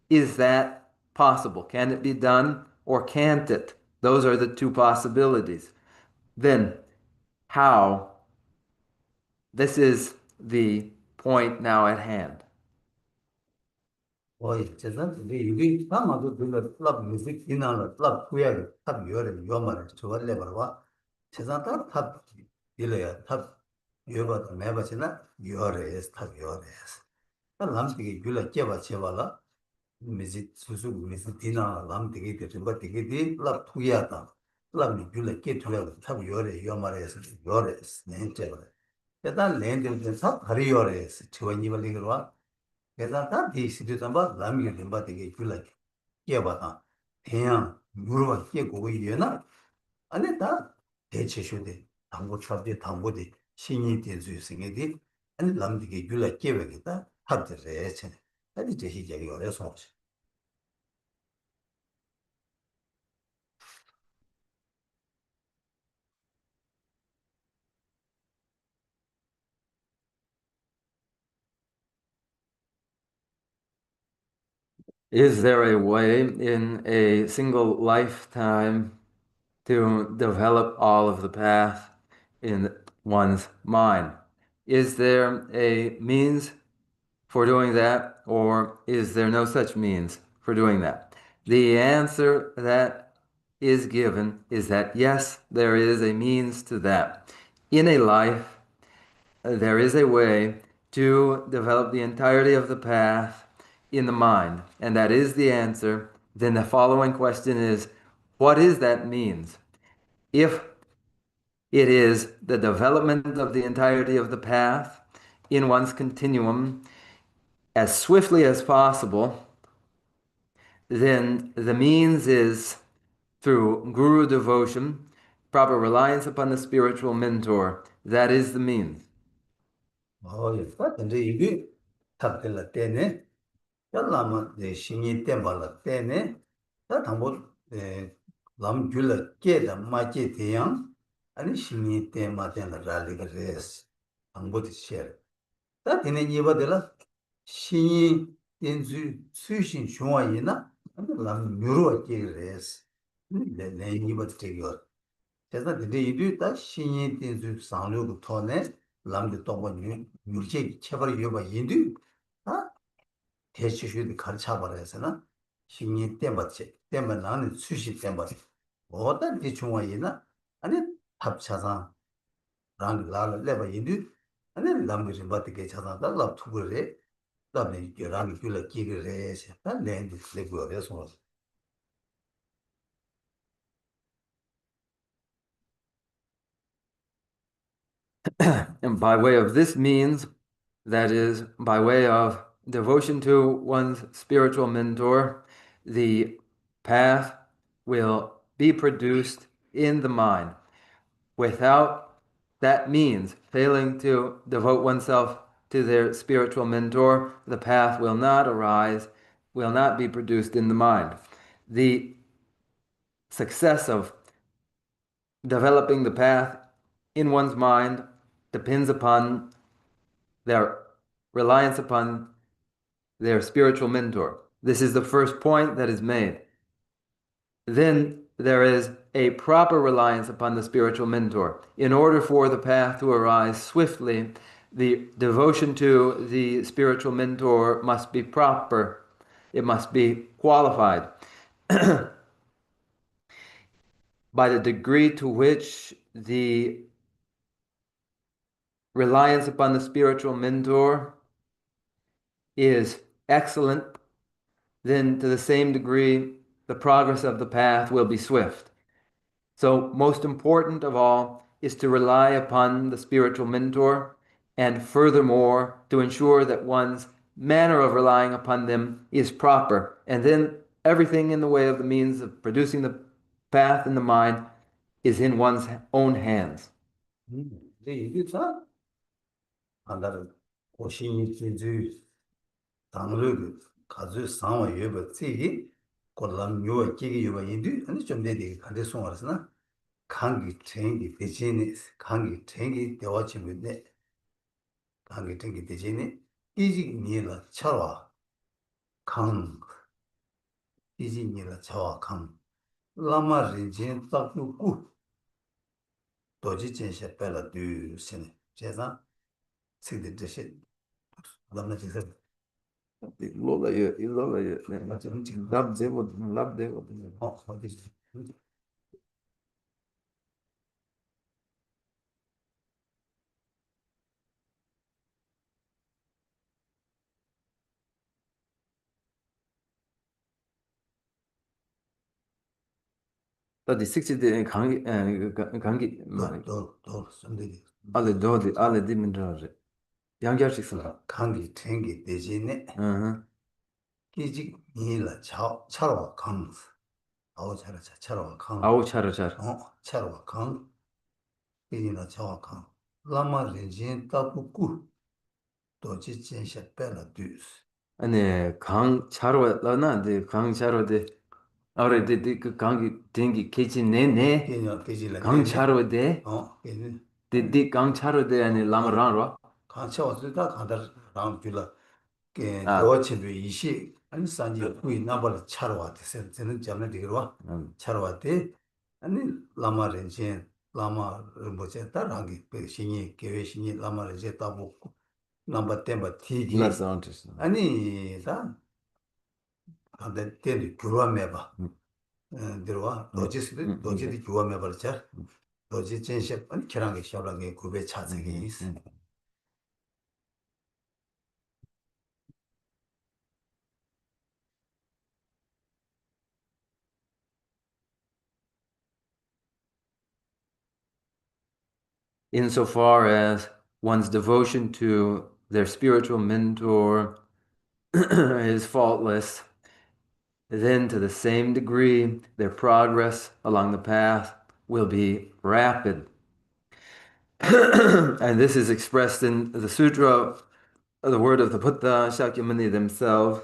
that possible? Can it be done or can't it? Those are the two possibilities. Then, how? This is the point now at hand. 어이 제가 이게 아마도 그걸 클럽 뮤직 이나라 클럽 구야를 탑 요래 요마를 저걸래 봐봐 세상다 탑 일어야 탑 요바도 매바지나 요래스 탑 요래스 남들이 귤을 깨봐 제발라 뮤직 수수 뮤직 디나 남들이 되는 거 되게 디 클럽 투야다 클럽이 귤을 깨 투야 탑 요래 요마래스 요래스 네 제발 일단 렌드는 탑 다리 요래스 저원이 벌리고 와 kesa ta di siddhi samba lami yu rinpa degi gyula kyeba ta tenyang nyurwa kye gogo iyo na ane ta deche shu de tangbo chabde tangbo de shinyi de zuyu singe di ane lami degi gyula kyeba ki ta tabde re chene ane deshi jagi yore songs. Is there a way in a single lifetime to develop all of the path in one's mind? Is there a means for doing that, or is there no such means for doing that? The answer that is given is that yes, there is a means to that. In a life, there is a way to develop the entirety of the path in the mind, and that is the answer. Then the following question is, what is that means? If it is the development of the entirety of the path in one's continuum as swiftly as possible, then the means is through guru devotion, proper reliance upon the spiritual mentor. That is the means. 예, 근데 이게 tabdela 때네 yarlama shinyi tenpala 때네 다 당보 람 gyula kyeda ma kye teyang 아니 shinyi tenma tenla raliga res 당보 share 다 tene nyeba 신이 인수 수신 중앙이나 남 유로 계레스 내 이번 되게 제가 근데 이도 다 신이 인수 상료도 토네 남도 동원이 물질 체벌 요바 인도 아 대치슈도 가르쳐 버려서나 신이 때맞지 때문에 나는 수시 때문에 어떤 이 중앙이나 아니 합차상 랑 레바 인도 아니 남들이 받게 찾아다 랍 투그래 다음에 결함이 줄을 끼게 해서 난 내는 되고요. And by way of this means, that is, by way of devotion to one's spiritual mentor, the path will be produced in the mind. Without that means, failing to devote oneself to their spiritual mentor, the path will not arise, will not be produced in the mind. The success of developing the path in one's mind depends upon their reliance upon their spiritual mentor. This is the first point that is made. Then there is a proper reliance upon the spiritual mentor. In order for the path to arise swiftly, the devotion to the spiritual mentor must be proper. It must be qualified. By the degree to which the reliance upon the spiritual mentor is excellent, then to the same degree, the progress of the path will be swift. So, most important of all is to rely upon the spiritual mentor, and furthermore, to ensure that one's manner of relying upon them is proper. And then everything in the way of the means of producing the path in the mind is in one's own hands. 이게 다 안다는 고신이 진주 당르 가주 상와 예버 찌기 골람 요에 끼기 요바 인도 아니 좀 내게 간데 송알스나 강기 쟁기 대신에 강기 쟁기 대화치면네 강기 쟁기 대신에 이지 니라 차와 강 이지 니라 차와 강 라마 린진 딱두고 도지 진짜 빨라 두시네 제가 생들 뜻이 남나 제가 Ilolaya, lab devo. 어디 Tadi 60 강기 또 선들이 alle dodi alle dimensionare. 양결식선. 강기 탱기 대신에 응. 기직 니라 차로 강 아우 차라 차로 강 아우 차로 차로. 차로 강 기니라 차로 강 라마 렌진 따부꾸 도지 진샤 빼라 뒤스 아니 강 차로 나나데 강 차로데 아래 데그 강기 댕기 케치 네네 기니 기지라 강 네네 차로데 기니 데디 강 차로데 아니 라마란로. 강차와서 다 간다 랑 줄라 게 아. 대화체도 이시 아니 산지 구이 나발 차로 왔대 저는 잠을 되기로 음. 차로 왔대 아니 라마렌제 라마 뭐지 따라하기 그 신이 계획 신이 라마렌제 따고 넘버 템버 Less 티디 interesting. 아니 다 근데 때리 교환해 봐 음. 들어와 음. 도지디 교환해 버자 도지 전시 아니 계란게 샤라게 구배 차색이 음. 있어 음. Insofar as one's devotion to their spiritual mentor is faultless, then to the same degree their progress along the path will be rapid. And this is expressed in the sutra, the word of the Buddha Shakyamuni themselves.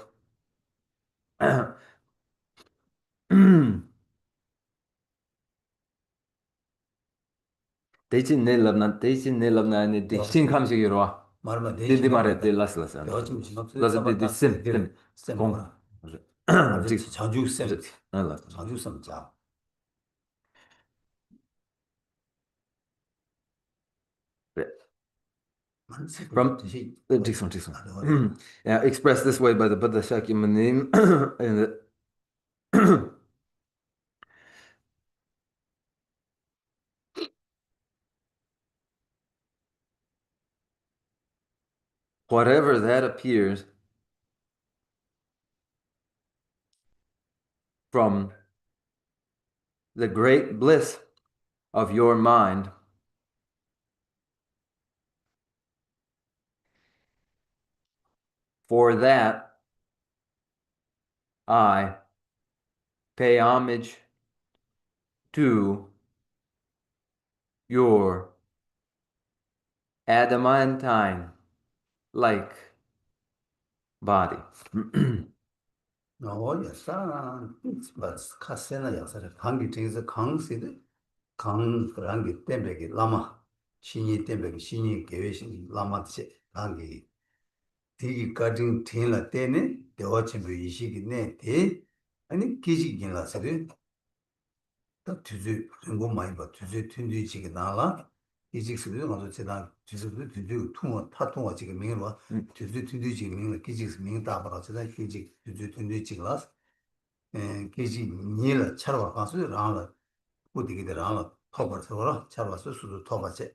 대신 내lab나 아니 대신 감식이로 와. 말만 디디 대신에 말해 디 버다 라스 라스 내가 좀 지금 라스 잡았다 디디 쌤 공 뭐라 아주 직 자주 쌤 라스 자주 쌤 자. from Dixon. Yeah, expressed this way by the Buddha Shakyamuni in the whatever that appears from the great bliss of your mind, for that I pay homage to your adamantine like body. 어디 산 버스 카세나 야사를 강기 중에서 강세도 강 그랑기 땜백이 라마 신이 땜백이 신이 계획신 라마체 강기 되게 가진天라 때네 대화침부 이식이네 대 아니 기지긴라서를 딱 뒤지 연구 많이 봐 뒤지 튕기지게 나라 이직스도 가서 제가 뒤지도 뒤지 통화 타통화 지금 명을 봐 뒤지 튕기지게 명을 기직스 명 다바라 제가 기직 뒤지 튕기지게 계지 니를 차로 가서 라라 어디게 라라 토바서라 차로서 수도 토바체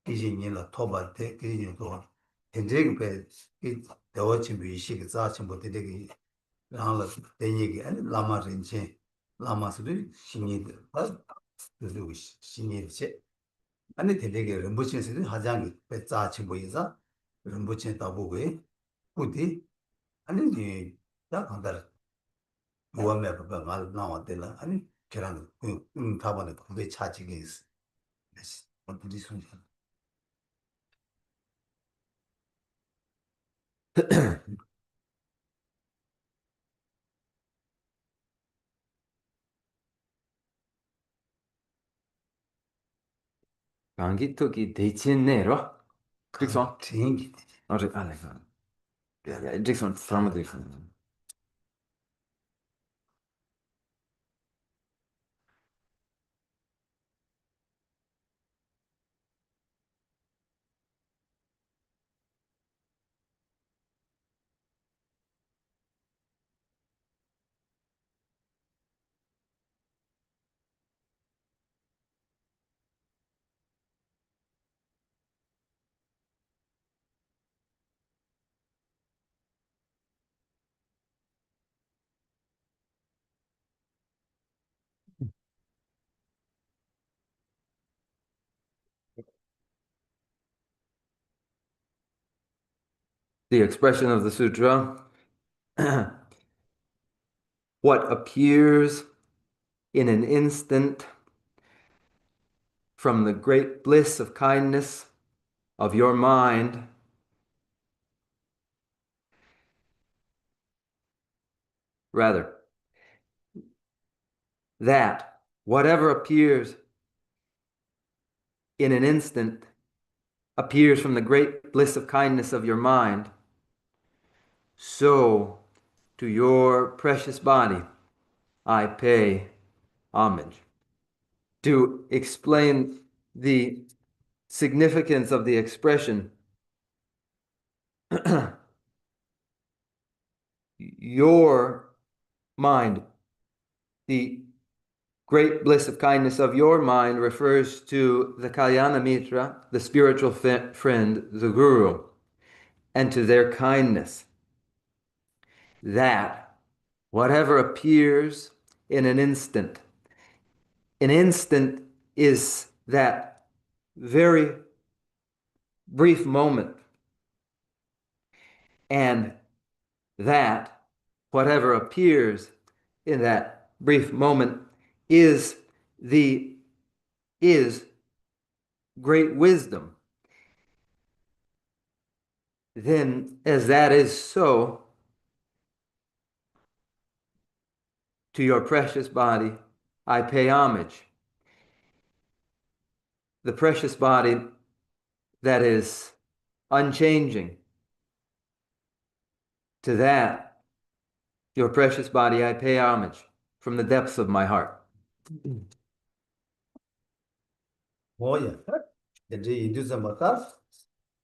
계지 니를 토바테 계지 또 현재 그 대화침 위식 자침 못되게 라라 대얘기 아니 라마린체 라마스도 신이들 그리고 신이체 아니 되게 럼부친스도 하장이 배 자침 보이자 럼부친 다보고에 꾸디 아니 이다 간다 무엇에 봐 말 나왔대라 아니 계란 다번에 그게 차지게 있어 어디 손이 강기토기 대신내로 강 딕션. 튕기 어제 알레가. 야, 딕션 from 딕션. the expression of the sutra, what appears in an instant from the great bliss of kindness of your mind, rather, that whatever appears in an instant appears from the great bliss of kindness of your mind, so to your precious body I pay homage. To explain the significance of the expression, your mind, the great bliss of kindness of your mind refers to the Kalyana Mitra, the spiritual friend, the Guru, and to their kindness. That whatever appears in an instant is that very brief moment, and that whatever appears in that brief moment is the is great wisdom. Then, as that is so, to your precious body I pay homage. The precious body that is unchanging, to that, your precious body I pay homage from the depths of my heart. 我也这一就这么干，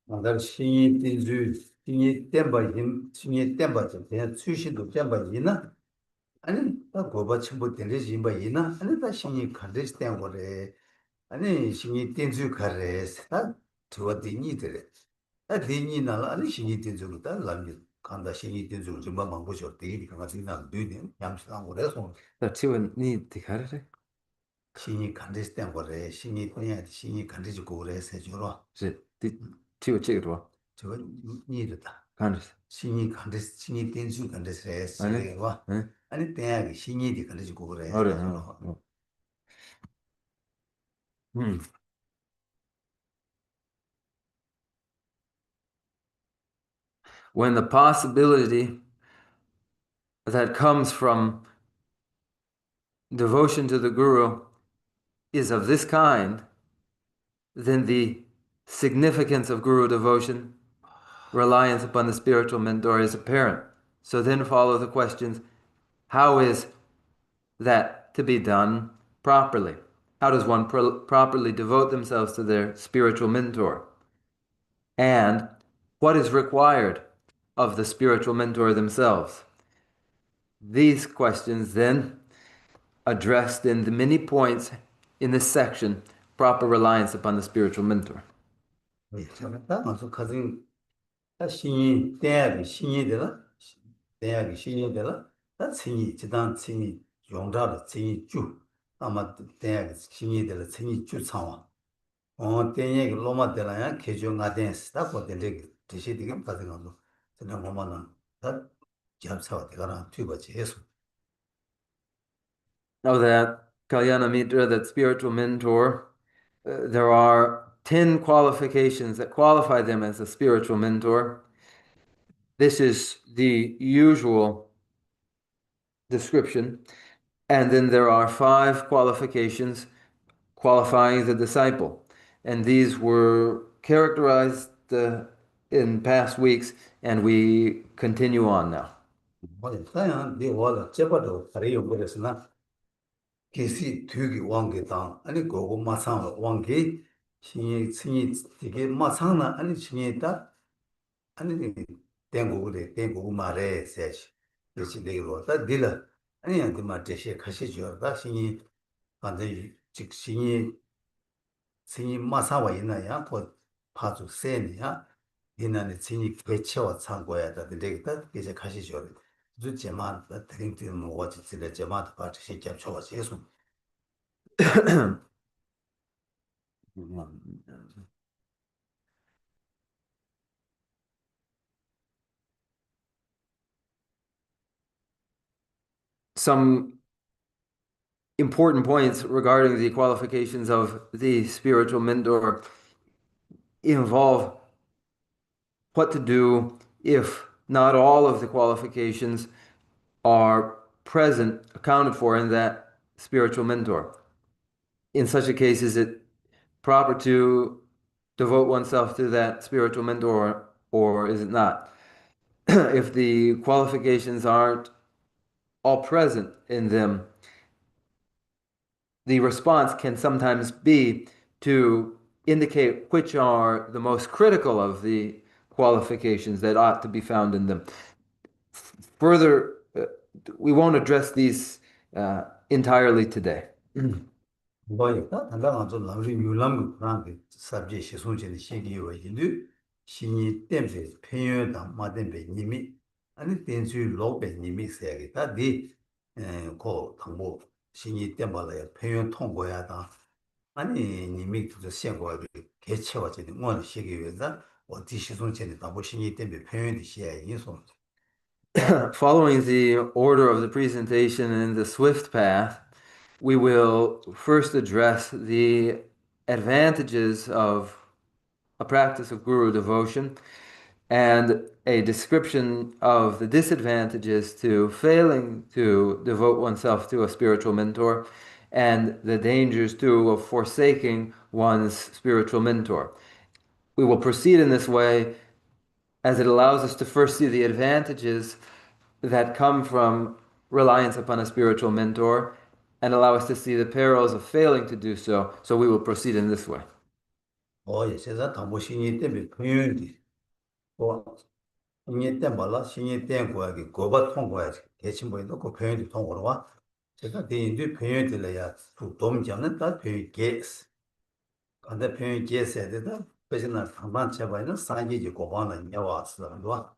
那新一定就新一点把银，新一点把这边最新都点把银呢，아니 나 고바 첨부 된지 임바 이나 아니 다 신이 컨데스 된 거래 아니 신이 된주 가레스 다 두어디니들 아 디니나 아니 신이 된주 다 라미 간다 신이 된주 좀 망보죠 되게 그가 지나 되네 양식한 거래서 나 지원 니 디카르레? 신이 컨데스 된 거래 신이 그냥 신이 컨데스 고래서 줘라 제 티오 찍으러 저 니르다 간스. 신이 컨데스 신이 된주 컨데스 아니? 해서 응? 아니 대학이 신이 컨데스 고래서 어려. 줘라 Hmm. When the possibility that comes from devotion to the Guru is of this kind, then the significance of Guru devotion, reliance upon the spiritual mentor, is apparent. So then follow the questions: how is that to be done properly? How does one properly devote themselves to their spiritual mentor? And what is required of the spiritual mentor themselves? These questions then addressed in the many points in this section, proper reliance upon the spiritual mentor. 예, 잘했다. 아주 가진 신이 대학이 신이 되라. 대학이 신이 되라. 나 신이 지단 신이 용자의 신이 주. 아마 대학이 신이 되라. 신이 주 상황. 대학이 로마 되라야 개종가 된스. 다 보던데 뜻이 되게 받은 거도. 저는 뭐만은 다 잡사와 되가나 뒤버지 해서. Now that Kalyana Mitra, that spiritual mentor, there are 10 qualifications that qualify them as a spiritual mentor. This is the usual description. And then there are 5 qualifications qualifying the disciple. And these were characterized in past weeks, and we continue on now. 뭐야? 네 와라. 제발로 다리요 그랬으나 계시 되게 왕게당 아니 그거 마상 왕게 신이 되게 마상나 아니 신이다 아니 땡고 말에 세지 그렇지 내가 다 딜라 아니 한테 맞듯이 같이 줘다 신이 반대 즉 신이 마사와 있나야 그 파주 세니야 이나네 신이 개체와 참고해야 돼 되겠다 이제 같이 줘 주제만 드림트 뭐 어찌들 제마다 같이 잡초 계속 some important points regarding the qualifications of the spiritual mentor involve what to do if not all of the qualifications are present, accounted for in that spiritual mentor. In such a case, is it proper to devote oneself to that spiritual mentor or is it not? If the qualifications aren't all present in them, the response can sometimes be to indicate which are the most critical of the qualifications that ought to be found in them. Further, we won't address these entirely today. 뭐였다? 당당한 좀 람림 유람 그런 게 sabje 시송전의 신기요 인도 신이 땜세 편여다 마덴베 님이 아니 댄수 로베 님이 세야겠다 디고 당보 신이 땜발에 편여 통과야다 아니 님이 그 생과의 개체화되는 원 시기에다 어디 시송전의 당보 신이 땜베 편여의 시야 인소 Following the order of the presentation in the swift path, we will first address the advantages of a practice of guru devotion and a description of the disadvantages to failing to devote oneself to a spiritual mentor and the dangers too of forsaking one's spiritual mentor. We will proceed in this way as it allows us to first see the advantages that come from reliance upon a spiritual mentor and allow us to see the perils of failing to do so. So we will proceed in this way. 어 세자 당보 신이 땜베 편여의 뭐 신이 땜발라 신이 땜고야기 고바 통과야지 대신보이도 그 편여의 통과로 와 제가 대인도 표현들이야 또 dom지는 다 표현계스 근데 표현계스에 대해서 배신나 한번 제발은 산지지 고반은 녀와서 너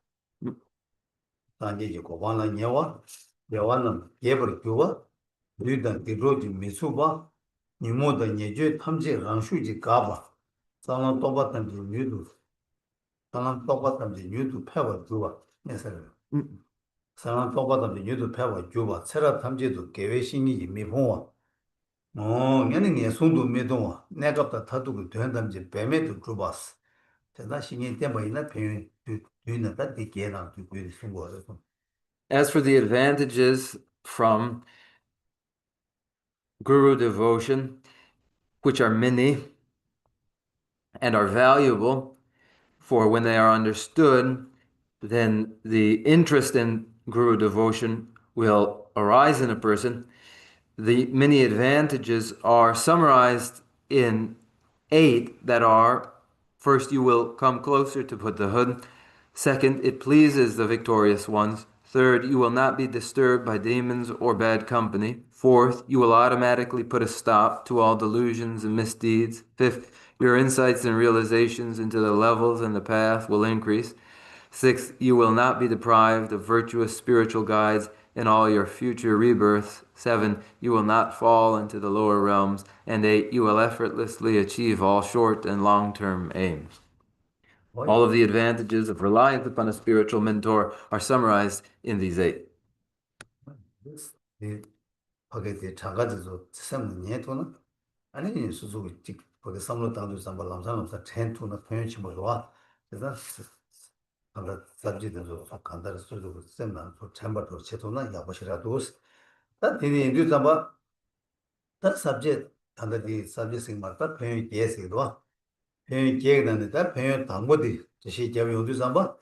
산지지 고반은 녀와 녀와는 예벌 교와 우리는 디로지 미수바 니모도 예제 탐지 랑슈지 가바 사람 똑같은 뉴도 사람 똑같은 뉴도 패버 주와 내서 사람 똑같은 뉴도 패버 주와 세라 탐지도 계획신이 미봉와 얘는 예 손도 매도 내가 다도 된다는지 배매도 줘봤어. 제가 신경 때문에 나 배운 뒤는 다 되게랑 뒤에 숨고서. As for the advantages from guru devotion, which are many and are valuable, for when they are understood, then the interest in guru devotion will arise in a person. The many advantages are summarized in 8 that are: first, you will come closer to Buddhahood. Second, it pleases the victorious ones. Third, you will not be disturbed by demons or bad company. Fourth, you will automatically put a stop to all delusions and misdeeds. Fifth, your insights and realizations into the levels and the path will increase. Sixth, you will not be deprived of virtuous spiritual guides in all your future rebirths. 7, you will not fall into the lower realms. And 8, you will effortlessly achieve all short and long-term aims. All of the advantages of reliance upon a spiritual mentor are summarized in these 8. 이 거기에 장가지도 생년에도는 아니 수수고 직 거기 삼로 당도 삼발 남산업사 텐투나 표현치 뭐와 그래서 아마 잡지도 간다를 쓰고 쌤나 또 참바도 제도나 야보시라도 다 되는 인도 잡아 다 sabje tanda di sabje singmar ta phenyo kye sikidwa phenyo kye gdani ta phenyo tangbo di jishi kyewe yungdu samba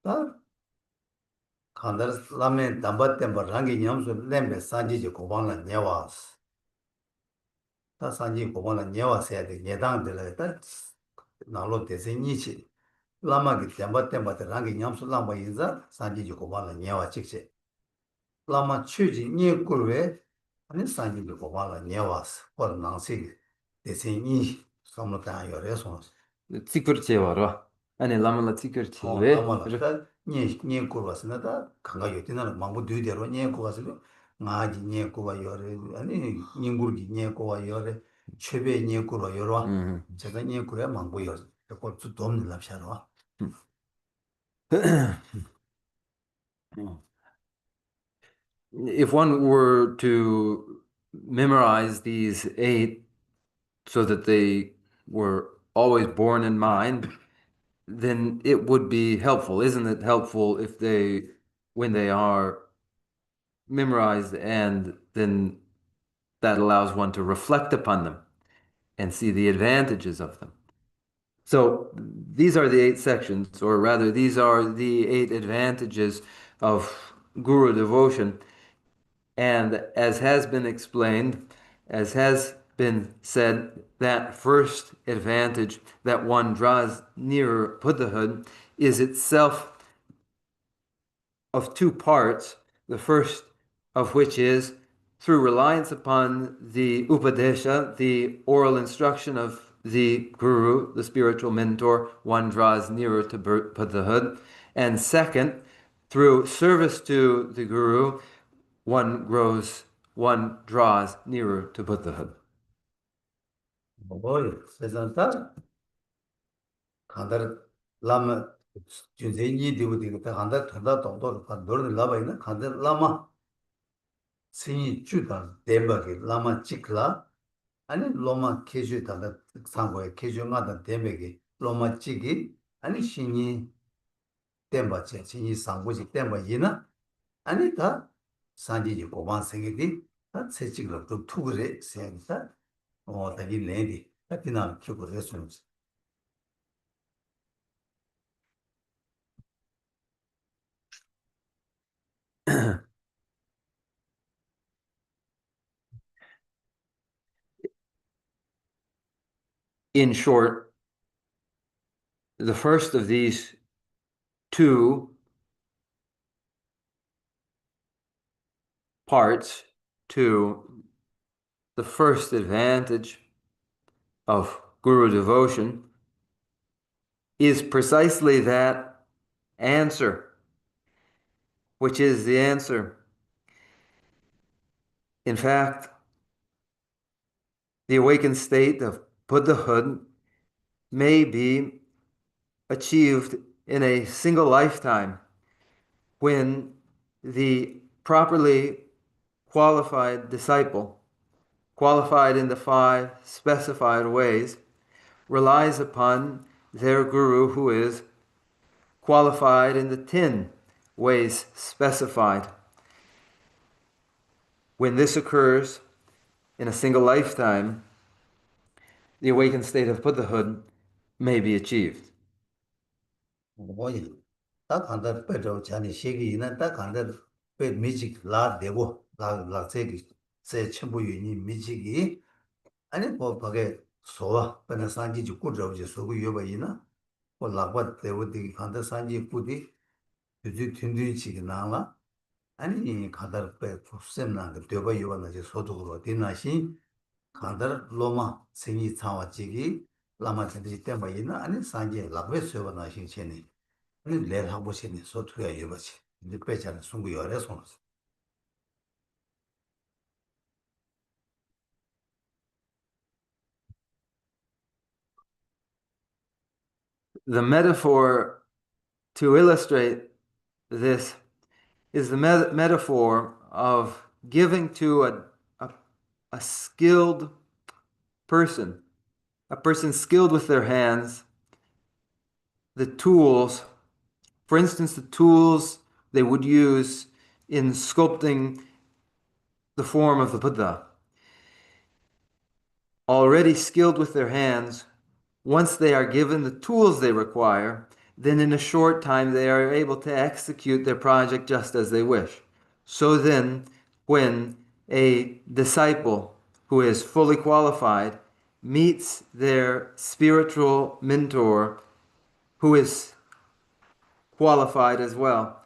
ta khandar lamen damba tenpa rangi nyamsu lembe sanji ji kubangla nyewaas ta sanji kubangla nyewaas ya di nyedang dila ta nanglo desi nichi lama ki damba tenpa di rangi nyamsu lamba yinza sanji ji kubangla nyewa chikche lama chuji nye kurwe 아니 산지도 고발라 녀와스 por nansi 대신이 somatan 요래서 찌끄르체와라. 아니 라말라 찌끄르체웨. 아마다 니 고바스나다 강가 요티나는 망부 뒤대로 니 고바스 나지 니 고바 요래 아니 닝구르기 니 고바 요래 최베 니 고바 요라 제가 니 고야 망부 요 그거 좀 도움 납샤로 if one were to memorize these eight so that they were always borne in mind, then it would be helpful. Isn't it helpful if when they are memorized, and then that allows one to reflect upon them and see the advantages of them? So these are the eight sections, or rather, these are the eight advantages of Guru devotion. And as has been explained, as has been said, that first advantage that one draws nearer Buddhahood is itself of two parts, the first of which is through reliance upon the Upadesha, the oral instruction of the Guru, the spiritual mentor, one draws nearer to Buddhahood. And second, through service to the Guru, one draws nearer to Buddhahood. 뭐요? 세상 다 간다르 라마 준세니 디부디 다 간다 간다 동도 간도르 라바이나 간다 라마 신이 주다 데바게 라마 찍라 아니 로마 케주다가 상고에 케주마다 데베게 로마 찍이 아니 신이 템바체 신이 상고지 템바이나 아니 다 산지지 고만 생기디 다 세직로 또 투그레 생기다 다기 레디 다디나 큐고레 숨스 In short, the first of these two parts to the first advantage of Guru devotion is precisely that answer, which is the answer. In fact, the awakened state of Buddhahood may be achieved in a single lifetime when the properly qualified disciple, qualified in the 5 specified ways, relies upon their guru who is qualified in the 10 ways specified. When this occurs in a single lifetime, the awakened state of Buddhahood may be achieved. 뭐지 다 간다 빼도 자니 시기는 다 간다 빼 미직 라 되고 라 세기 세 첨부 유니 미직이 아니 뭐 밖에 소와 빼는 산지 죽고 저지 소고 여바이나 뭐 라바 되고디 간다 산지 꾸디 유지 튼든치 나와 아니 간다 빼 푸셈나 그 되고 여바나지 소도로 되나시 간다 로마 생이 차와지기 라마 텐디 때문이나 아니 산지 라베 세워나시 체니 아니 레를 하고 싶니 소투야 여바지 이제 빼자는 송구 열에 손었어 The metaphor to illustrate this is the metaphor of giving to a skilled person, a person skilled with their hands, the tools, for instance, the tools they would use in sculpting the form of the Buddha. Already skilled with their hands, once they are given the tools they require, then in a short time they are able to execute their project just as they wish. So then, when a disciple who is fully qualified meets their spiritual mentor who is qualified as well,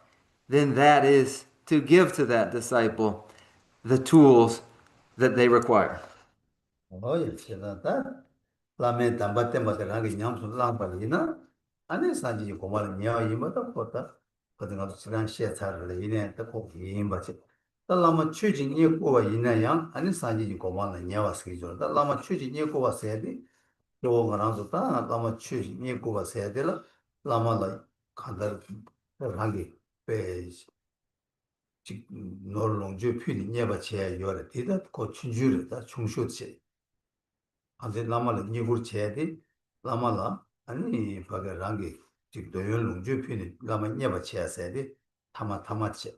then that is to give to that disciple the tools that they require. 어이 세다다 라멘 담바 때마다 하게 냠수 랑발이나 아니 산지 고말 냐 이마다 거다 거든 가서 지난 시에차를 이내 듣고 임바지 달라마 추진이 고와 이내양 아니 산지 고말 냐와스기 저다 라마 추진이 고와 세디 요거나서 다 라마 추진이 고와 세디라 라마라 간다 하게 베지 직 노롱주 피니 녀바체 요래 디다 고 춘주르다 충쇼체 안데 라마를 니고 체디 라마라 아니 바가 랑게 직 도연 롱주 피니 라마 녀바체세디 타마체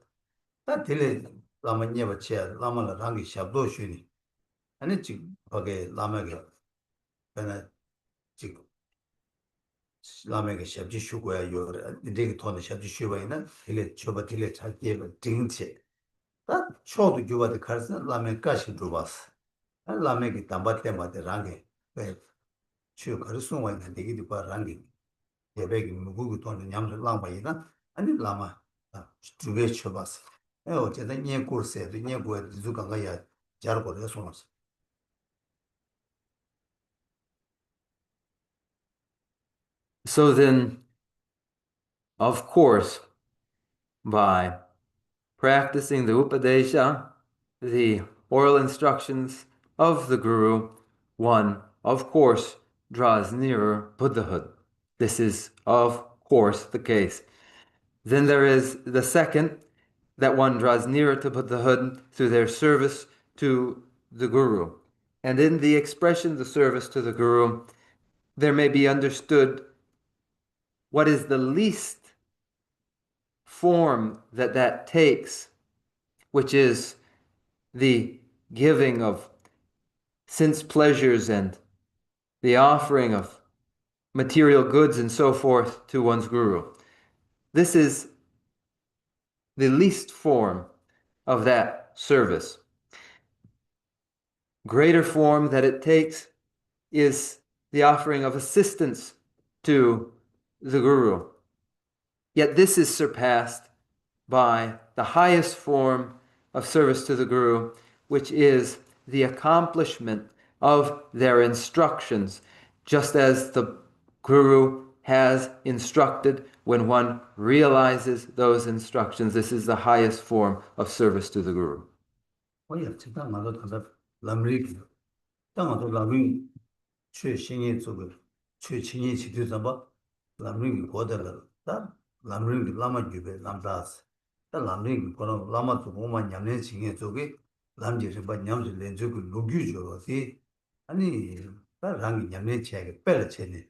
다 딜레 라마 녀바체 라마라 랑게 샤도 쉬니 아니 직 바게 라마게 베나 직 라마게 샤지 슈고야 요래 디게 토네 샤지 슈바이나 딜레 초바 딜레 차게 딩체 다 초도 주바데 카르스 라멘 까시 두바스 라멘기 담바테 마데 랑게 네 추 카르스 와이나 되기도 바 랑게 예베기 무구고 돈을 냠을 랑바이나 아니 라마 두베 쳐바스 에 어제다 nye 코르세 nye 고에 주가가야 자르고를 소마스 So then, of course, by practicing the Upadesha, the oral instructions of the Guru, one, of course, draws nearer Buddhahood. This is, of course, the case. Then there is the second, that one draws nearer to Buddhahood through their service to the Guru. And in the expression, the service to the Guru, there may be understood what is the least form that that takes, which is the giving of sense pleasures and the offering of material goods and so forth to one's guru. This is the least form of that service. Greater form that it takes is the offering of assistance to the guru. Yet this is surpassed by the highest form of service to the guru, which is the accomplishment of their instructions, just as the guru has instructed. When one realizes those instructions, this is the highest form of service to the guru. 오야 진짜 맞아 다다 람리 땅도 람리 최신의 쪽을 최신의 지도자 봐 람리 고달라 다 람리 라마 주베 람다스 다 람리 고는 라마 쪽만 냠내 징의 쪽에 람지를 봐 냠지 렌즈고 로규죠지 아니 다 랑이 냠내 체게 빼려 체네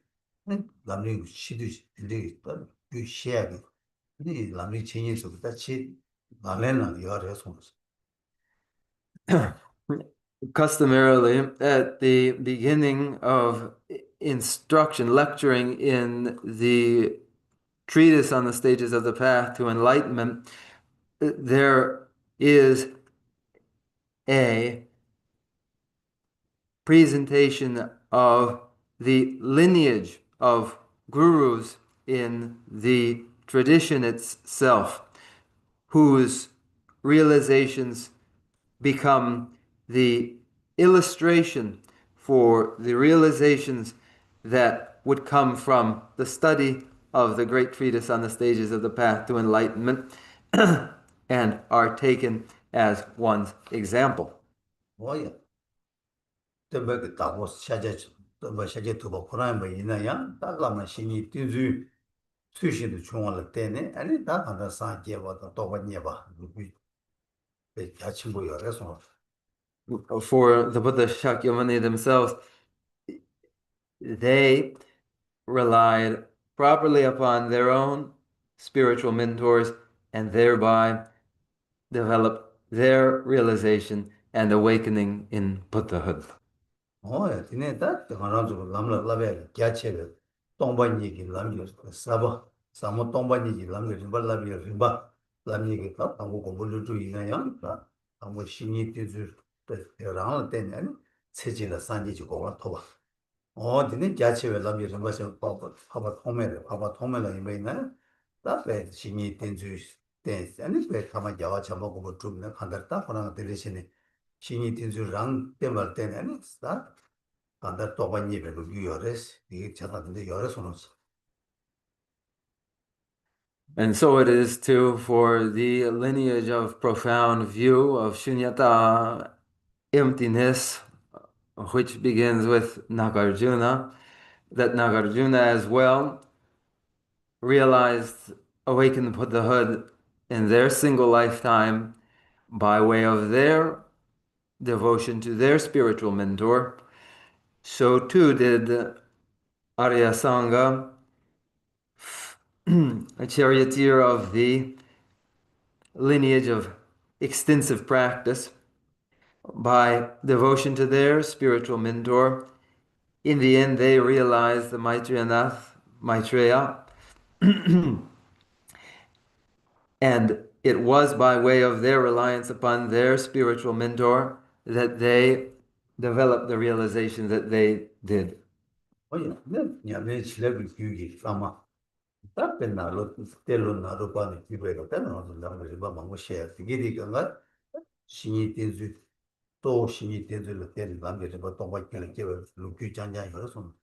람리 시도 인데 그 시야기 이 람리 체의 쪽에 다치 말레나 요래서 Customarily, at the beginning of instruction, lecturing in the treatise on the stages of the path to enlightenment, there is a presentation of the lineage of gurus in the tradition itself, whose realizations become the illustration for the realizations that would come from the study of the great treatise on the stages of the path to enlightenment and are taken as one's example. 뭐야 그 다고 샤제 뭐 샤제 두고 코라인 뭐 있나야 딱라만 신이 뒤주 수시도 중앙을 때네 아니 다 간다 사제 와도 또 번nye 봐 그 같이 모여서 For the Buddha Shakyamuni themselves, they relied properly upon their own spiritual mentors and thereby developed their realization and awakening in Buddhahood. 뭐야 디네 다 가라서 남라 라베 갸체베 동반이기 남기 사바 사모 동반이기 남기 발라비 림바 남이기 다 당고 공부를 좀 있나요 다 당고 신이 뒤주 대랑 때네 체질의 산지지 고가 토바 디네 갸체베 남기 림바서 파바 통메를 이메나 다베 신이 뒤주 때 아니 배 가만 야와 잡고 뭐 좀네 간다다 그러나 들으시네 신이 뒤주랑 때말 때네 아니 다 간다 또반이베로 유여레스 이게 찾았는데 여레서는 And so it is too for the lineage of profound view of shunyata, emptiness, which begins with Nagarjuna, that Nagarjuna as well realized awakened Buddhahood in their single lifetime by way of their devotion to their spiritual mentor, so too did Arya Sangha, a charioteer of the lineage of extensive practice, by devotion to their spiritual mentor. In the end, they realized the Maitreya, and it was by way of their reliance upon their spiritual mentor that they developed the realization that they did. oye, ñamne chile gyugi sama. Ta penna lo telo na ro pa ni gyube ta no la mo ba ma mo she gidi ga ga 신이 된주 또 신이 된주를 때는 남게 뭐 동반결을 깨워 루큐 장장 여서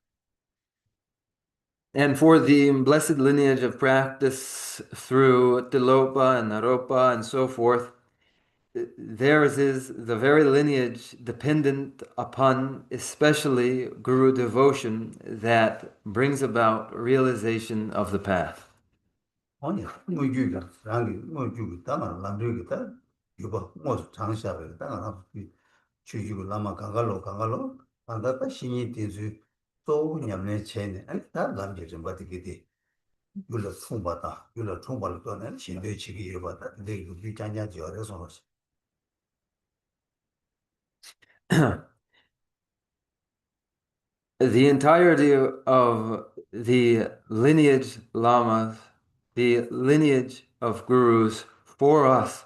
And for the blessed lineage of practice through Tilopa and Naropa and so forth, theirs is the very lineage dependent upon especially Guru devotion that brings about realization of the path. 아니 뭐 유가 랑이 뭐 유가 따나 남류가 유가 뭐 장샤를 따나 주주고 남아 강갈로 안다다 신이 된주 또 냠내 체네 아니 다 남게 좀 받게 돼 유로 총받다 유로 총받을 거는 신뢰 지기 이어받다 근데 이거 비장장 지어서 The entirety of the lineage lamas, the lineage of gurus for us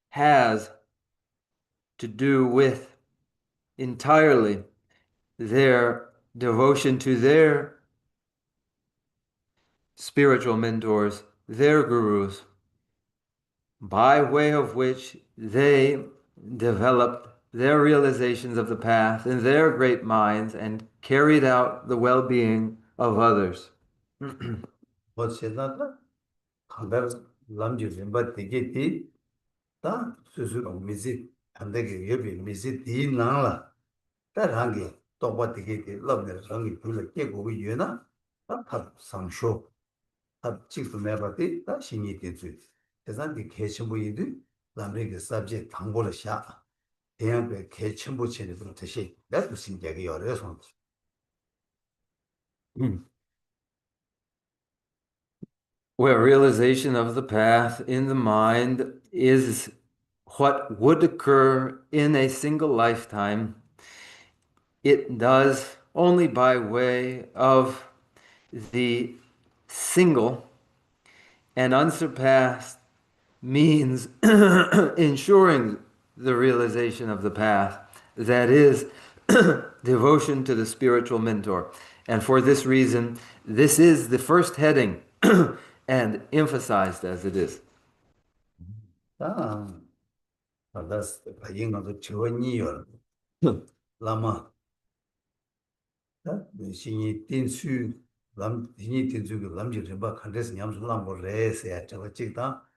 has to do with entirely their devotion to their spiritual mentors, their gurus, by way of which they developed their realizations of the path in their great minds and carried out the well-being of others. 뭐 세다다 강달 남주 멤버 되게 다 스스로 미지 안 되게 여비 미지 디나라 따라한게 똑바 되게 러브네 성이 불러 깨고 유나 다 상쇼 다 찍도 매바디 다 신이 되지 대산디 개침부인도 남에게 sabject 당고를 샤 대한배 개침부 체제도 다시 나도 신기하게 열어서 Where realization of the path in the mind is what would occur in a single lifetime, it does only by way of the single and unsurpassed means ensuring the realization of the path, that is, devotion to the spiritual mentor. And for this reason, this is the first heading and emphasized as it is. 아 that's 바잉어도 저니요 라마 다 신이 딘수 람 신이 딘수가 남지를 봐 칸데스 냠수 남고 레스야 저거 찍다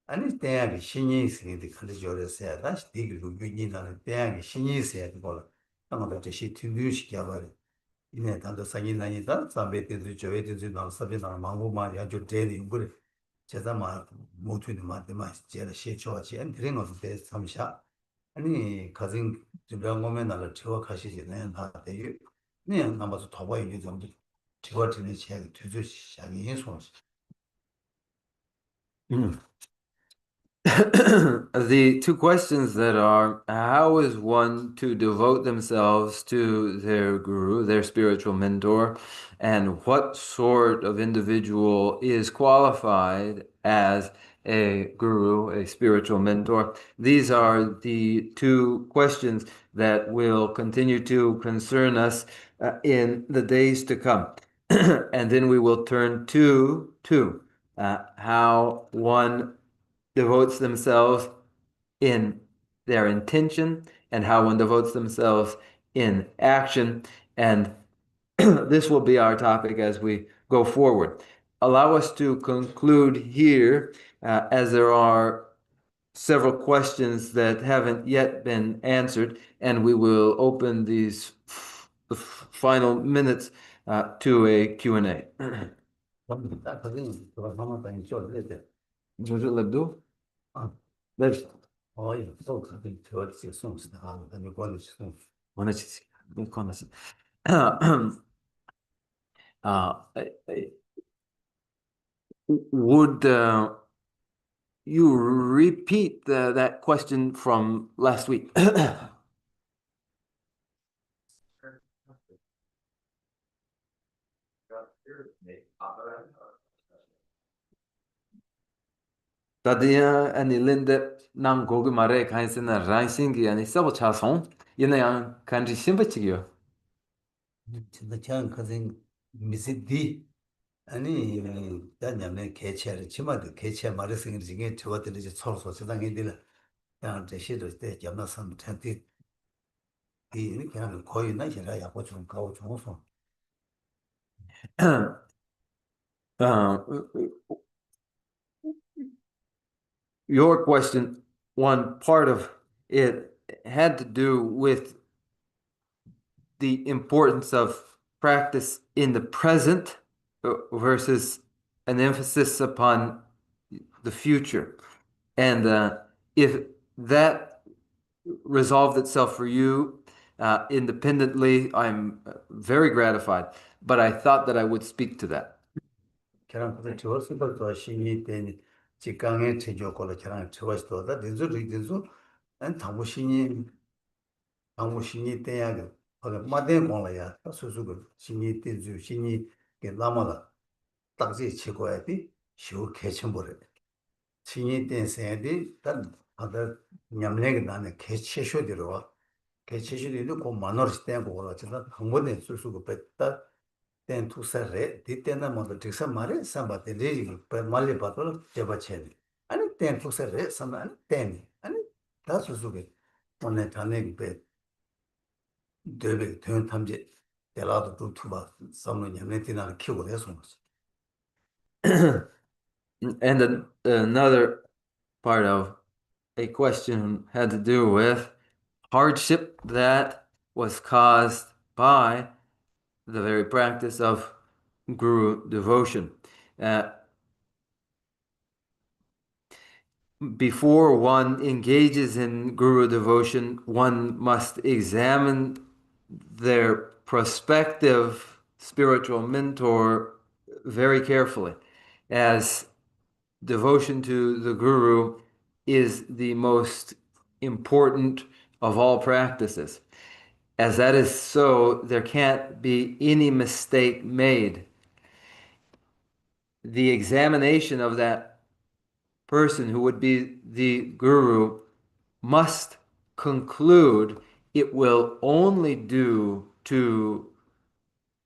아니 대학이 신이 있으니 칸데저레스야 다시 디기로 유니나는 대학이 신이 있어야 걸 아마도 다시 튜브시켜 버려 이내 단도 상인나니다 삼베티즈 저베티즈 나서비나 망고마 야주 데리 그래 제자마 모투는 마데마 제라 시초하지 안 그런 것도 돼 삼샤 아니 가진 병원에 나를 저 가시지네 나 되게 네 남아서 더 봐야 이제 좀 저한테는 제가 되게 시작이 해서 The two questions that are, how is one to devote themselves to their guru, their spiritual mentor, and what sort of individual is qualified as a guru, a spiritual mentor? These are the two questions that will continue to concern us in the days to come. And then we will turn to how one devotes themselves in their intention and how one devotes themselves in action. And this will be our topic as we go forward. Allow us to conclude here, as there are several questions that haven't yet been answered, and we will open these final minutes to a Q&A. 그럼 딱 그게 그거 한번 더 인죠. 이제 Bonjour, l'hebdo. 아, Belge. 또 그게 저지 송스다. 아니 거기 송. On a dit. Donc, on a dit. Uh, would you repeat that question from last week? Tadien ani linde nang gogi mare kaisena ransingi ani sabo chason yena yang kanji simbachigiyo. 진짜 전 그생 미세디 아니 단냐면 개체를 치마도 개체 말해서 이게 저것들이 이제 서로 소소당이 되는 그냥 제시도 때 점나선 텐티 이 그냥 거의 나시라 야고 좀 가고 좀서 Uh, your question, one part of it had to do with the importance of practice in the present versus an emphasis upon the future. And if that resolved itself for you independently, I'm very gratified. But I thought that I would speak to that. 그냥 그 저스도 더 신이 된 직강의 제조고로 그냥 저스도 다 된수 안 당부신이 돼야 그 마대 공라야 수수고 신이 된주 신이 게 남아가 딱지 치고야 돼 쉬우 개천버려 신이 된 세디 단 아들 냠내게 나네 개체쇼디로 개체쇼디도 고 만어스 때 고로 진짜 한번에 수수고 뺐다 된 투사레 디테나 모두 직사 말에 삼바데 레지 말리 바도 제바체니 아니 된 투사레 삼만 된 아니 다 수수게 오늘 단에 배 되게 된 탐지 대라도 좀 투바 삼는 냠내티나 키고 해서 And another part of a question had to do with hardship that was caused by the very practice of guru devotion. Uh, Before one engages in guru devotion, one must examine their prospective spiritual mentor very carefully, as devotion to the guru is the most important of all practices. As that is so, there can't be any mistake made. The examination of that person who would be the guru must conclude it will only do to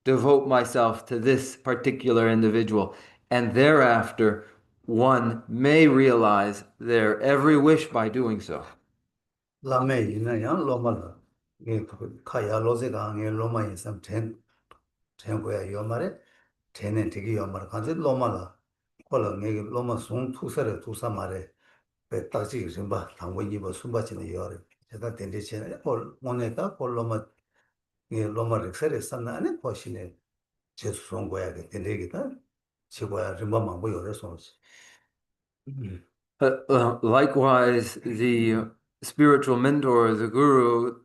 devote myself to this particular individual. And thereafter, one may realize their every wish by doing so. 라메 있는 양 로마라 이 카야 로제가 게 로마 있음 된 거야 요 말에 되는 되게 요 말. 간지 로마라 콜로 네 로마 송 투서를 투사 말에 배 딱지 좀 봐. 당원이 뭐 숨바치는 요래 제가 된대체 콜 모네다 콜로마 이 로마 렉서를 썼나 안에 보시네 제수 송 거야 게 된대기다 지고야 림바만 뭐 요래 손지 Likewise, the spiritual mentor, the guru,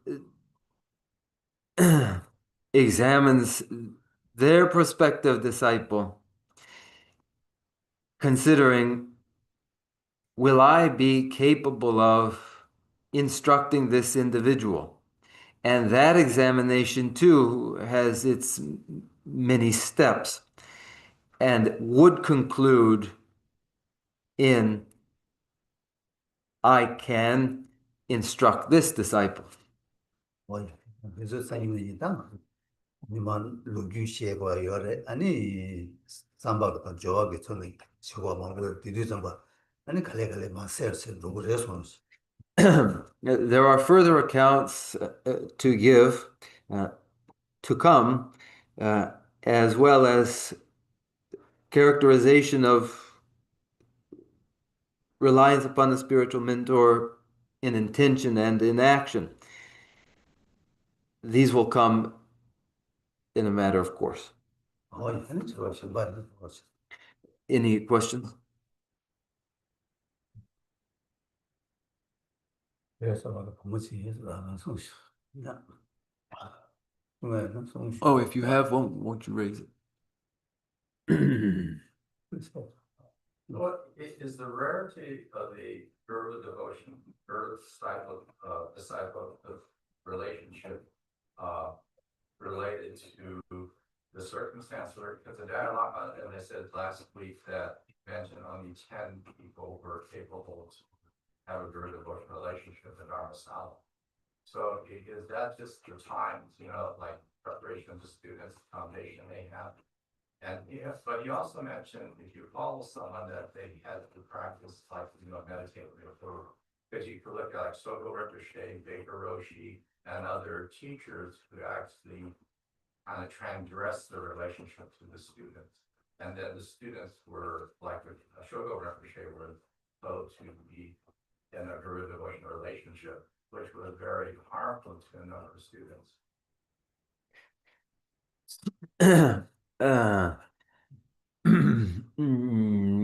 examines their prospective disciple, considering, will I be capable of instructing this individual? And that examination, too, has its many steps and would conclude in, I can instruct this disciple. 뭐 그래서 사이면이다 니만 루규시에고 요래 아니 삼바가 좋아하게 저는 지고 먹을 뒤도 봐 아니 갈래갈래 마세르스 누구래서 There are further accounts to give uh, to come, uh, as well as characterization of reliance upon the spiritual mentor in intention and in action. These will come in a matter of course. 아니, 저거 신발 좋았어. Any questions? 그래서 막 부모지 나는 성실. 나, 왜 성실? Oh, if you have one, won't you raise it? 그래서 what is the rarity of a girl devotion, girl disciple of relationship, uh, related to the circumstance where, because the dialogue, and I said last week that you mentioned only 10 people were capable to have a good devotional relationship in our Masala. So is that just the times, like preparation of the students, foundation they have? And yes, but you also mentioned if you follow someone that they had to practice like, meditate before, because you could look at like Sogo Rinpoche, Baker Roshi, and other teachers who actually kind of transgress the relationship to the students. And then the students were like Shogo Rinpoche were told to be in a Guru devotional relationship, which was very harmful to a number of students. uh,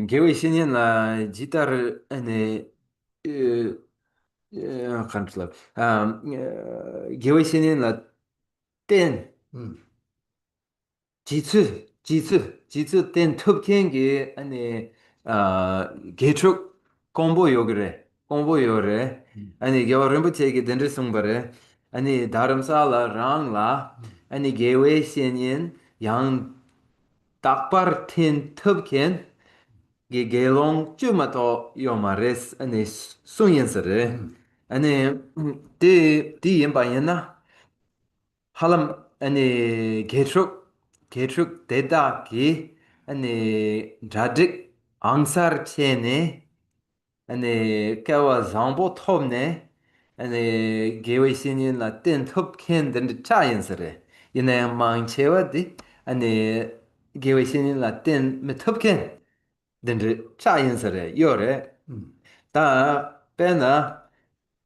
给我新年了，吉他儿，看出来，给我新年了，电几次电特天给给出공부 그래, 공부 요래, 아니 겨울부터 den들 승바래, 아니 다른 살아랑라, 아니 개회 신인 양 딱바르틴 텁켄 게gelong cuma to yomares ane sunyense ane di yembayena halam ane getruk deda ki ane dradik angsar chene ane kawa zambo topne ane gewe sinin la ten top ken den chayense ina mang di ane gewe sinin la ten me top ken dendri cha yin sare yore ta pena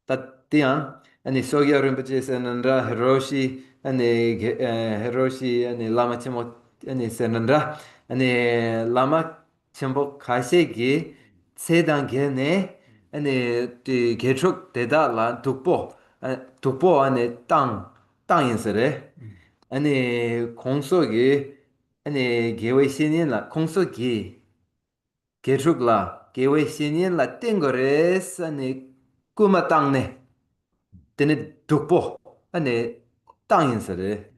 ta tian ani sogya rinpoche senandra hiroshi ani hiroshi ani lama chimo ani senandra ani lama chimbo kashe gi sedan ge ne ani ti gechok deda la dukpo ani tang yin sare ani kongso gi ani gewe sinin la kongso gi 계속라 계획 신인라 땡거레스 아니 꾸마 땅네 때네 독보 아니 땅인서래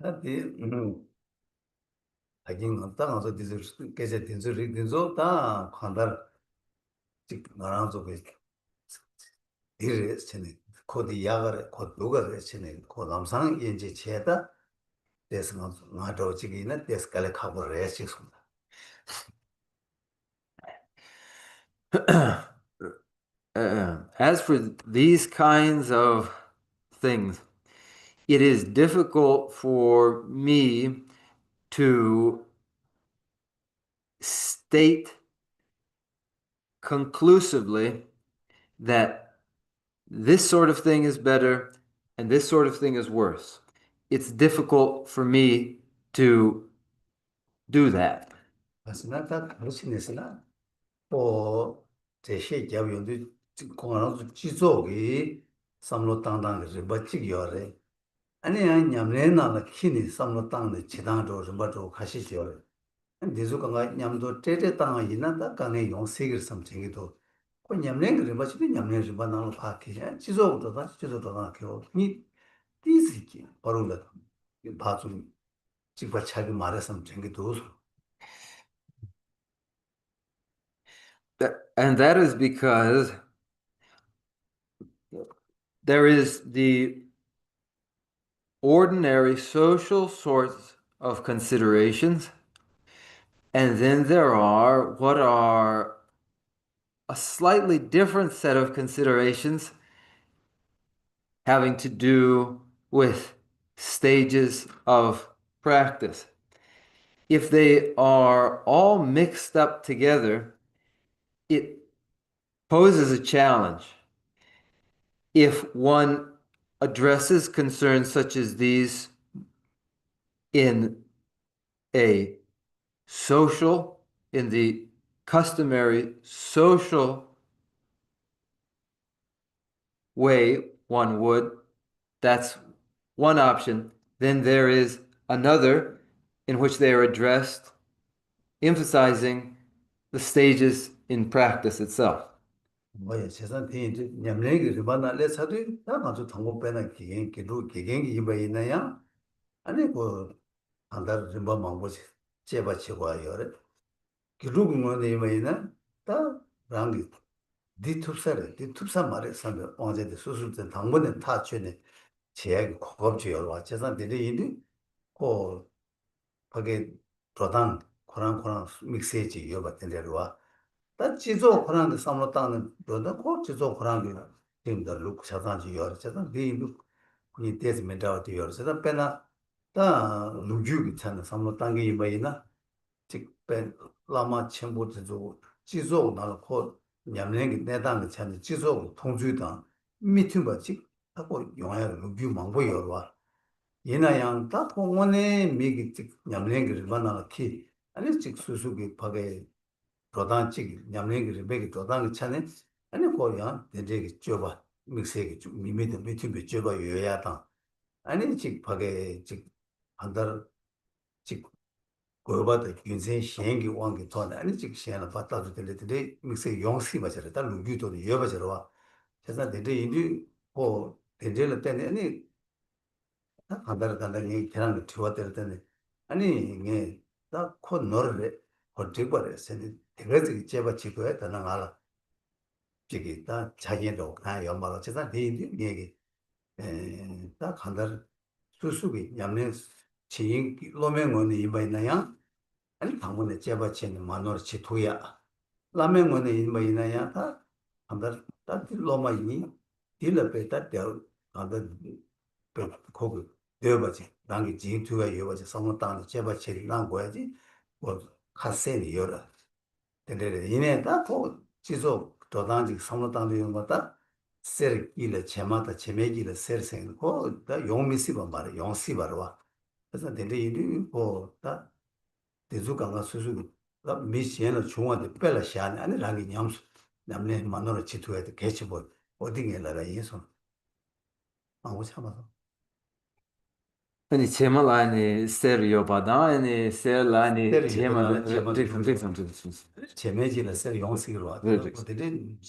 하디 하긴 땅에서 디저 계제 딘저 다 관달 직 나랑 저게 이래 전에 코디 야가래 코 누가 전에 코 남상 인지 제다 데스가 나도 지기는 데스칼에 가버려 싶습니다. As for these kinds of things, it is difficult for me to state conclusively that this sort of thing is better and this sort of thing is worse. It's difficult for me to do that. 맞으나 다 가르치네서나 또 제시 잡용도 공안도 지속이 삼로 땅땅에서 멋지게 요래 아니 냠내나라 키니 삼로 땅에 지당도 좀 봐도 가시죠. 디주가가 냠도 테테 땅아 이나다 간에 용세기를 삼쟁이도 그 냠내 그래 맞지 냠내 좀 봐나로 파케 지속도 다 지속도 다 겨. 니 디스기 바로라 봐좀 지금 차비 말했으면 챙기도 And that is because there is the ordinary social sorts of considerations, and then there are what are a slightly different set of considerations having to do with stages of practice. If they are all mixed up together, it poses a challenge. If one addresses concerns such as these in a social, in the customary social way, one would. That's one option. Then there is another in which they are addressed, emphasizing the stages in practice itself. 뭐야 세상 대인지 냠내기 리바나 레사도 다 가서 통고 빼나 기행 기도 기행이 이바 있나야 아니 그 안다 좀 망보지 제바 치고 와요 기도 공원에 이바 있나 다 랑기 디투사 말에 상대 언제도 수술된 당번에 다 죄네 제약이 고급지 열와 세상 대리 인도 그 거기 도당 코랑 믹스해지 이어 같은 데로 다 지조 그런데 삼로 땅은 너도 꼭 지조 그런 게 지금도 룩 차단지 열잖아. 네 그니 데스멘트 되어 있어. 빼나 다 루주기 찬 삼로 땅에 이바이나 직변 라마 첨부 지조 지조 나고 냠랭이 내당 찬 지조 통주다 미팅 거지 하고 용해 루주 망보 열와 얘나양 다 공원에 미기 직 냠랭이를 만나기 아니 직 수수기 파게 도단치 냠랭이 베기 도단 차네 아니 거야 되게 줘봐 믹스에 좀 미미도 미팅도 줘봐 요야다 아니 직 파게 직 한달 직 거바다 인생 시행기 왕기 돈 아니 직 시행을 받다도 될때 믹스에 용시 맞아라 다 루기도 여봐져라 와 제가 되게 인디 뭐 되게 때문에 아니 한달 단단히 계란을 튀어왔을 때는 아니 이게 딱코 너를 어떻게 버렸어요 되게 제가 지고야 되는 알아 저기 다 자기도 아 연말로 제가 내인데 얘기 에딱 한달 수수비 냠내 지인 로맹원이 이바이나야 아니 방문에 제가 치는 만으로 치토야 라맹원이 이바이나야 다 한달 딱 로마이니 딜러베다 될 한달 거기 되어버지 당기 지투가 이어버지 성을 땅에 제바 체리 난 거야지 뭐 카센이 열어 근데 이내 다고 지속 도단지 성을 땅에 있는 거다 세르 일에 제마다 제메기를 세르생 거다 용미시바 말이야 용시바로 그래서 근데 이리 뭐다 대주강가 수수 나 미시에는 중앙에 빼라 샤네 아니 랑이 냠수 남네 만으로 지투야 돼 개치 뭐 어디에 나라 예수 아무 참아서 Hani Cemal hani stereo bada hani ser hani Cemal 세르기보다 제만 rhythm. 제메지는 세 용식으로 왔다. Lyrics. 어디든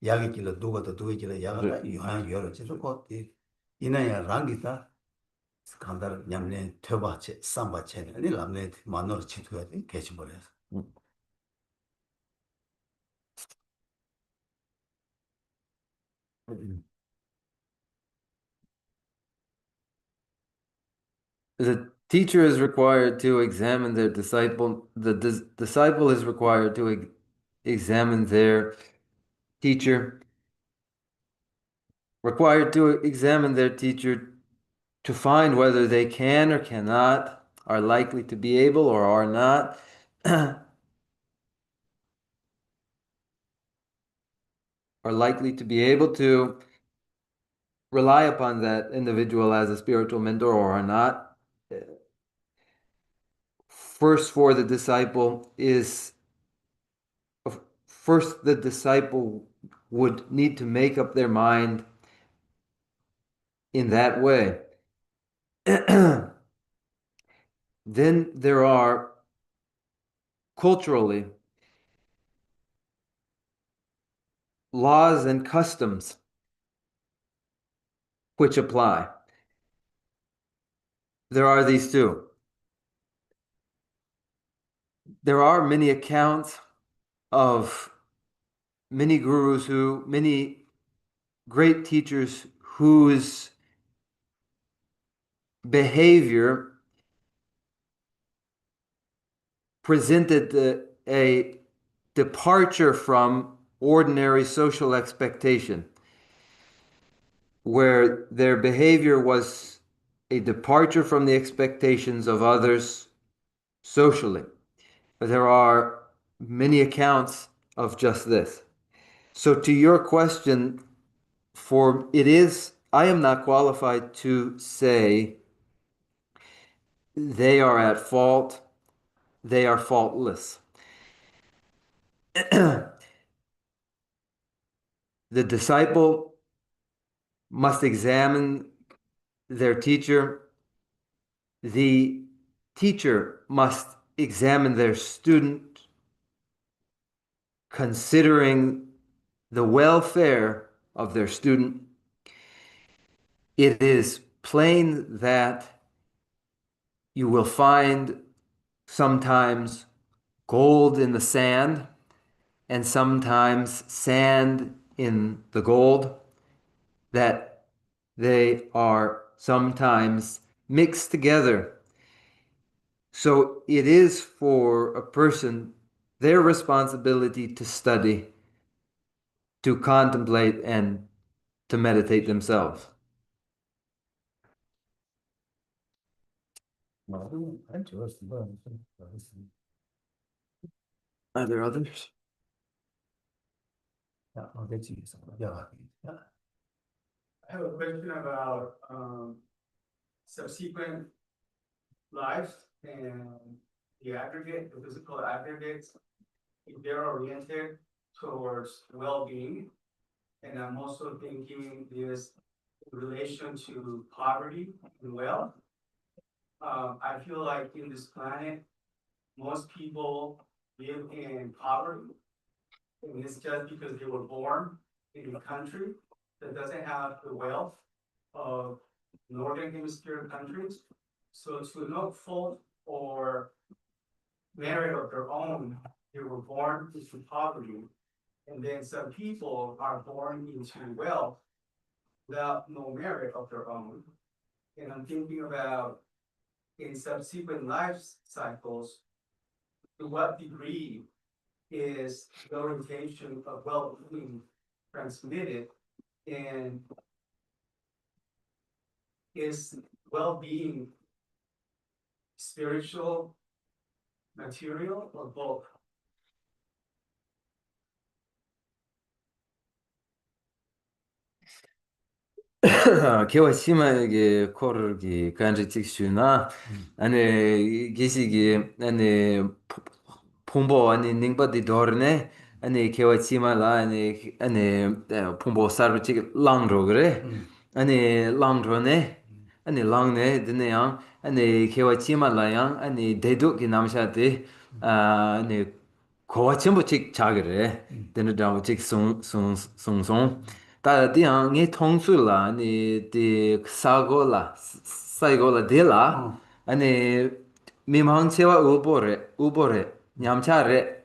야기 길로 누가 더 누가 길로 야가다 요한 여러 지도 거기 이나야 랑기다 간다를 냠내 퇴바체 삼바체 아니 람내 만으로 치투야 돼 개치 버려서 The teacher is required to examine their disciple. The disciple is required to examine their teacher. Required to examine their teacher to find whether they can or cannot, are likely to be able or are not, are likely to be able to rely upon that individual as a spiritual mentor or are not. First, for the disciple is first the disciple would need to make up their mind in that way. Then there are culturally laws and customs which apply. There are these two. There are many accounts of many great teachers whose behavior presented a departure from ordinary social expectation, where their behavior was a departure from the expectations of others socially. There are many accounts of just this. So to your question, for it is I am not qualified to say they are at fault, they are faultless. The disciple must examine their teacher. The teacher must examine their student, considering the welfare of their student. It is plain that you will find sometimes gold in the sand and sometimes sand in the gold, that they are sometimes mixed together. So it is for a person their responsibility to study, to contemplate, and to meditate themselves. Are there others? Yeah, I'll get you some. Yeah. I have a question about subsequent lives and the aggregate, the physical aggregates, if they're oriented towards well-being. And I'm also thinking is in relation to poverty and wealth. I feel like in this planet, most people live in poverty. And it's just because they were born in a country that doesn't have the wealth of northern hemisphere countries. So to no fault or merit of their own, they were born into poverty. And then some people are born into wealth without no merit of their own. And I'm thinking about in subsequent life cycles, to what degree is the orientation of well-being transmitted, and is well-being spiritual, material, or both? 개와시마에게 코르기 간지 직슈나 아니 기시기 아니 폼보 아니 닝바디 도르네 아니 개와시마라 아니 폼보 사르 직 랑로 그래 아니 랑로네 아니 랑네 드네양 아니 개와시마라양 아니 데도기 남샤데 아니 kowa chenpo chik chagare, tena dawa chik song. Ta di yang nge tongsu la, di sago la, saigo la, di la, ane mimang chewa ubo re, nyamcha re,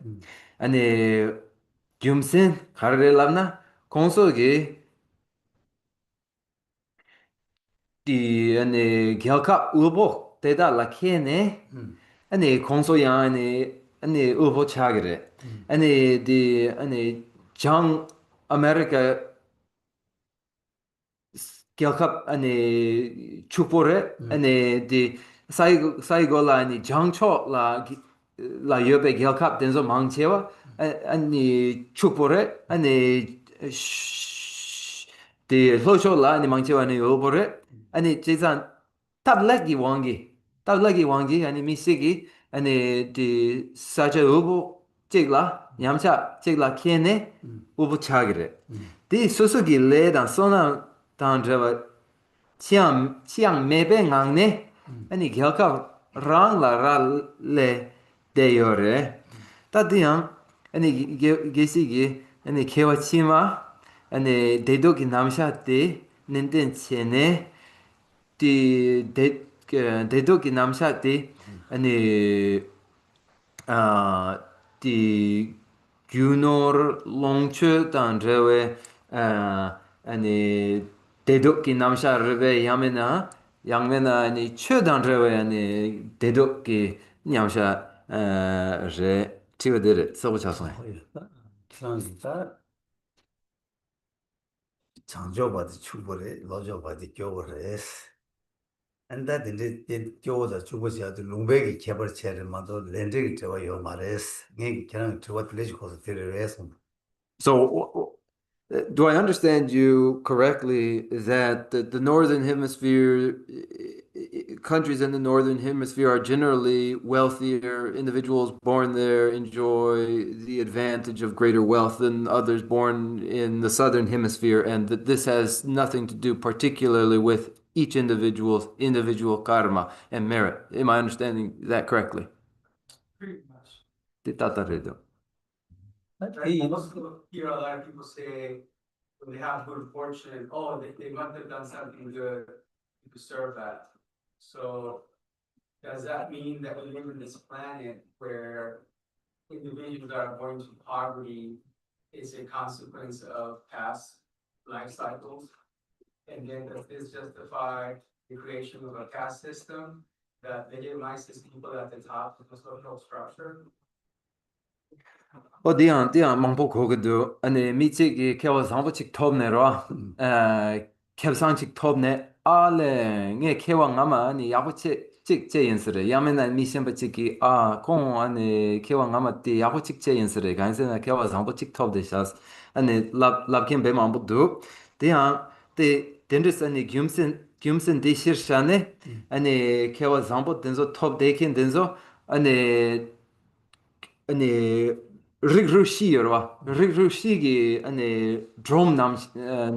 ane gyumsen karare labna, kongso ki di ane gyalka ubo, teda la kene, 아니 공소야 아니 우보 차기래 아니 디 아니 장 아메리카 결합 아니 축보래 아니 디 사이고라 아니 장초라 라 옆에 결합 된서 망체와 아니 축보래 아니 디 소쇼라 아니 망체와 아니 우보래 아니 제산 tablagi wangi ani misigi ani di saja ubu chigla nyamcha chigla kene ubu chagire di susugi le dan sona dan dreva chiang mebe ngangne ani gyaka rang la ra le de yore ta diang ani gesigi ani kewa chima ani dedogi namsha de nenden chene di dedoki namsha di ani di gyunor longchu dan rewe ani dedoki namsha rewe yamena ani chu dan rewe ani dedoki namsha re chiwadere sobo chasone 그러니까 장조바디 추보래, 로조바디 교보래. 안다 근데 교보다 추보시아도 롱백이 개벌체를 만도 렌즈기 저와 요 말레스. 네 그냥 저와 플레지 코스 데려서. so Do I understand you correctly that the Northern Hemisphere, countries in the Northern Hemisphere are generally wealthier, individuals born there enjoy the advantage of greater wealth than others born in the Southern Hemisphere, and that this has nothing to do particularly with each individual's individual karma and merit? Am I understanding that correctly? Pretty much. Titatarito. Right, most people hear a lot of people say when they have good fortune, oh, they must have done something good to deserve that. So does that mean that we live in this planet where individuals that are born into poverty is a consequence of past life cycles? And then does this justify the creation of a caste system that legitimizes people at the top of the social structure? 디안 망보 거기도 아니 미치기 개와 상부직 톱네로 캡상직 톱네 알레 네 개와 아마 아니 야부치 직제 연설에 야면나 미션부치기 공 아니 개와 아마띠 야부직 제 연설에 간세나 개와 상부직 톱데샤스 아니 랍킨 베망부도 디안 데 덴드스 아니 김슨 디시르샤네 아니 개와 상부 덴조 톱 데킨 덴조 아니 아니 릭루시여와 릭루시기 아니 드럼 남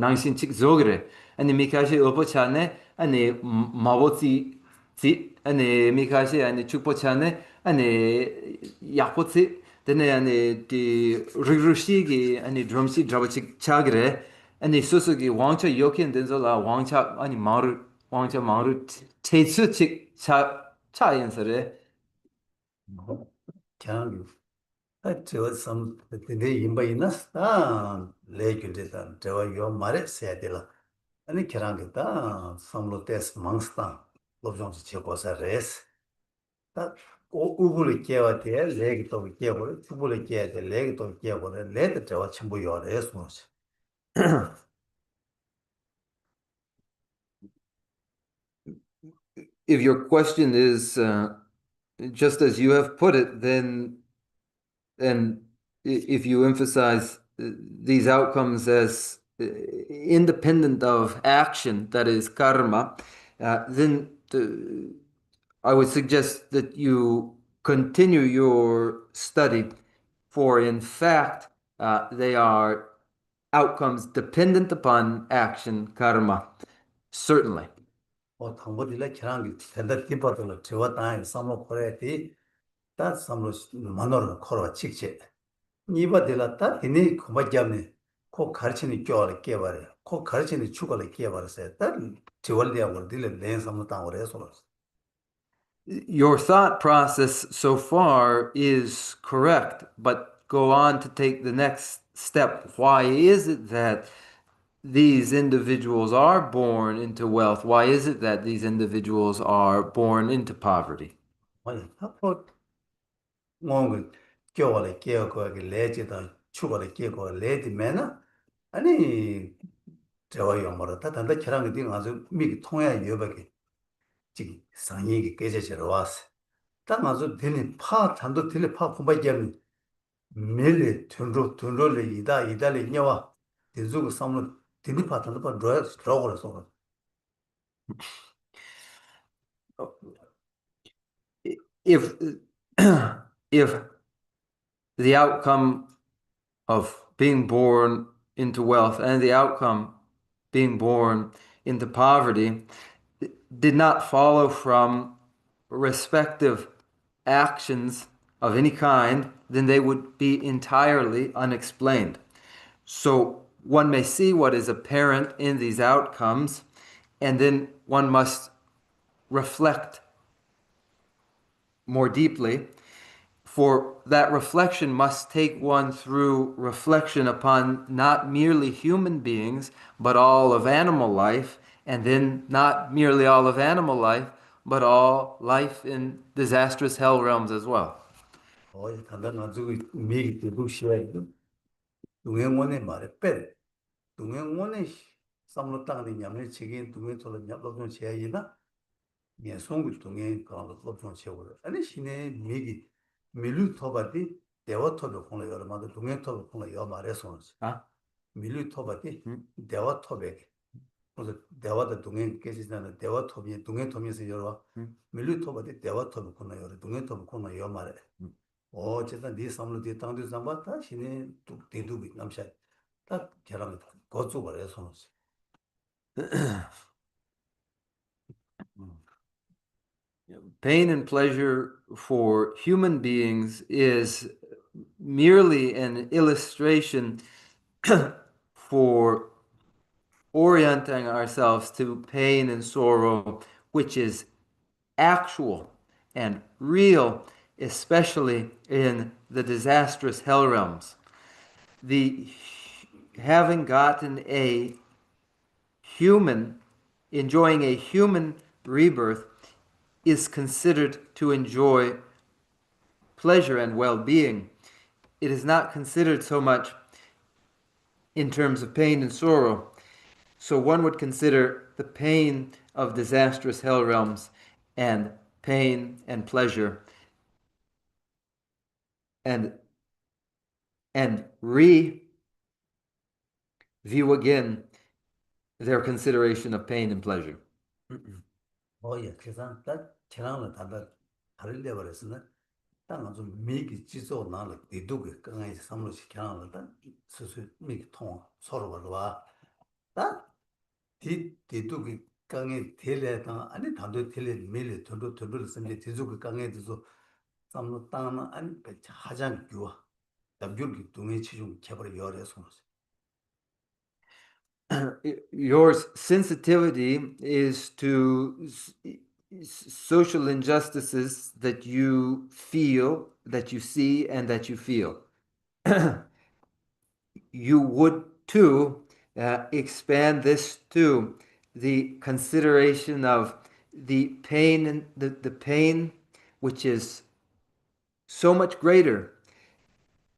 남신 칙 조그레 아니 미카시 오포차네 아니 마보치 지 아니 미카시 아니 축포차네 아니 야포치 데네 아니 디 릭루시기 아니 드럼시 드라바치 차그레 아니 소소기 왕차 요켄 덴솔라 왕차 아니 마루 왕차 마루 체츠칙 차 차연설에 그냥 저섬 근데 임바이나 레규데다 저 요 말에 세야들라 아니 계란겠다 섬로 테스 망스타 로정지 제고사 레스 딱 우불이 깨와대 레기 또 깨고 우불이 깨야대 레기 또 깨고 레드 저 전부 요래서 if your question is just as you have put it, then if you emphasize these outcomes as independent of action, that is karma, then I would suggest that you continue your study, for in fact, they are outcomes dependent upon action, karma, certainly. 당보디라 계란기 된다 띠바도 저와 땅에 섬로 코레티 다 섬로 만으로 코로 직제 이바들라 다 디니 고마잡네 코 가르치니 껴를 깨버려 코 가르치니 축을 깨버렸어요 다 저월디하고 딜레 내 섬로 땅으로 Your thought process so far is correct, but go on to take the next step. Why is it that these individuals are born into wealth? Why is it that these individuals are born into poverty? 맞아 하고 뭔가 껴를 깨고 레지다 축을 깨고 레디면은 아니 저와 영어로 다 단다 계란기 띵 아주 미기 통해 여백이 지금 상이기 깨져져 왔어 딱 아주 되는 파 단도 들리 파 공부하면 매일 튼로를 이달에 녀와 대주고 삼는 되는 파 단도 파 들어가서 If if the outcome of being born into wealth and the outcome being born into poverty did not follow from respective actions of any kind, then they would be entirely unexplained. So one may see what is apparent in these outcomes, and then one must reflect more deeply. For that reflection must take one through reflection upon not merely human beings, but all of animal life, and then not merely all of animal life, but all life in disastrous hell realms as well. 단단 가지고 미기 되고 쉬어야죠 동행원의 말에 빼 동행원의 삼로 땅에 냠을 치기 동행 돌을 냠도 좀 제야이나 예 송구 동행 그런 거 좀 채우고 아니 신의 미기 밀루 토바디 대화 토도 공을 여러 마다 동행 토도 공을 여러 말해서 Huh? 밀리 토바디 음. 대화 토백. 그래서 대화도 동행 깨지잖아. 대화 토비 동행 토면서 열어. 음. 밀리 토바디 대화 토비 코너 열어. 동행 토비 코너 열 말해. 음. 제가 네 삼로 뒤 땅도 삼바다 신이 뚝 대두비 남샤. 딱 계란 거주 거래 손으로. Pain and pleasure for human beings is merely an illustration for orienting ourselves to pain and sorrow, which is actual and real, especially in the disastrous hell realms. The having gotten a human, enjoying a human rebirth is considered to enjoy pleasure and well-being. It is not considered so much in terms of pain and sorrow. So one would consider the pain of disastrous hell realms and pain and pleasure and review again their consideration of pain and pleasure. 그래서 딱 계란을 다다 다를 때 버렸으나 땅은 좀 미기 지소 나를 뒤두고 그냥 삼로 계란을 다 수수 미기 통 서로 걸어와. 딱 뒤두고 강에 텔에다 아니 단도 텔에 밀에 돈도 쓰는데 뒤두고 강에 뒤서 삼로 땅은 아니 하장 교와. 남줄기 동해 치중 개발을 열어서 Your sensitivity is to social injustices that you feel, that you see, and that you feel. You would too expand this to the consideration of the pain and the pain which is so much greater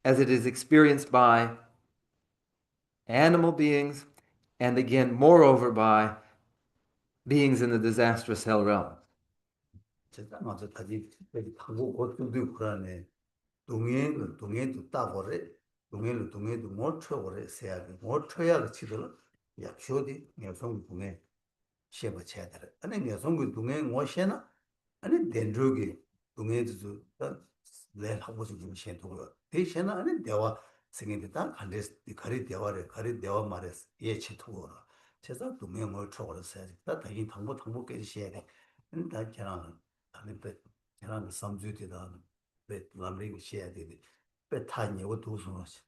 as it is experienced by animal beings, and again, moreover, by beings in the disastrous hell realm. 제가 먼저 다시 여기 타고 고등도 그러네. 동해도 따고래. 동해도 못 쳐고래. 세야 못 쳐야 치들. 야 쇼디 여성 동해 셰버 쳐야 돼. 아니 여성 동해 뭐 셰나? 아니 덴르기 동해도 내 하고 좀 셰도고. 대신에 아니 대화 생긴다. 간데스 가리 대화 말했어. 예 치토고. 제가 동해 뭘 쳐고래. 다 다시 당보 깨지 셔야 돼. 근데 다 아니 걔랑 삼주디다 배 람링 시야디디 배 타니고 두수노시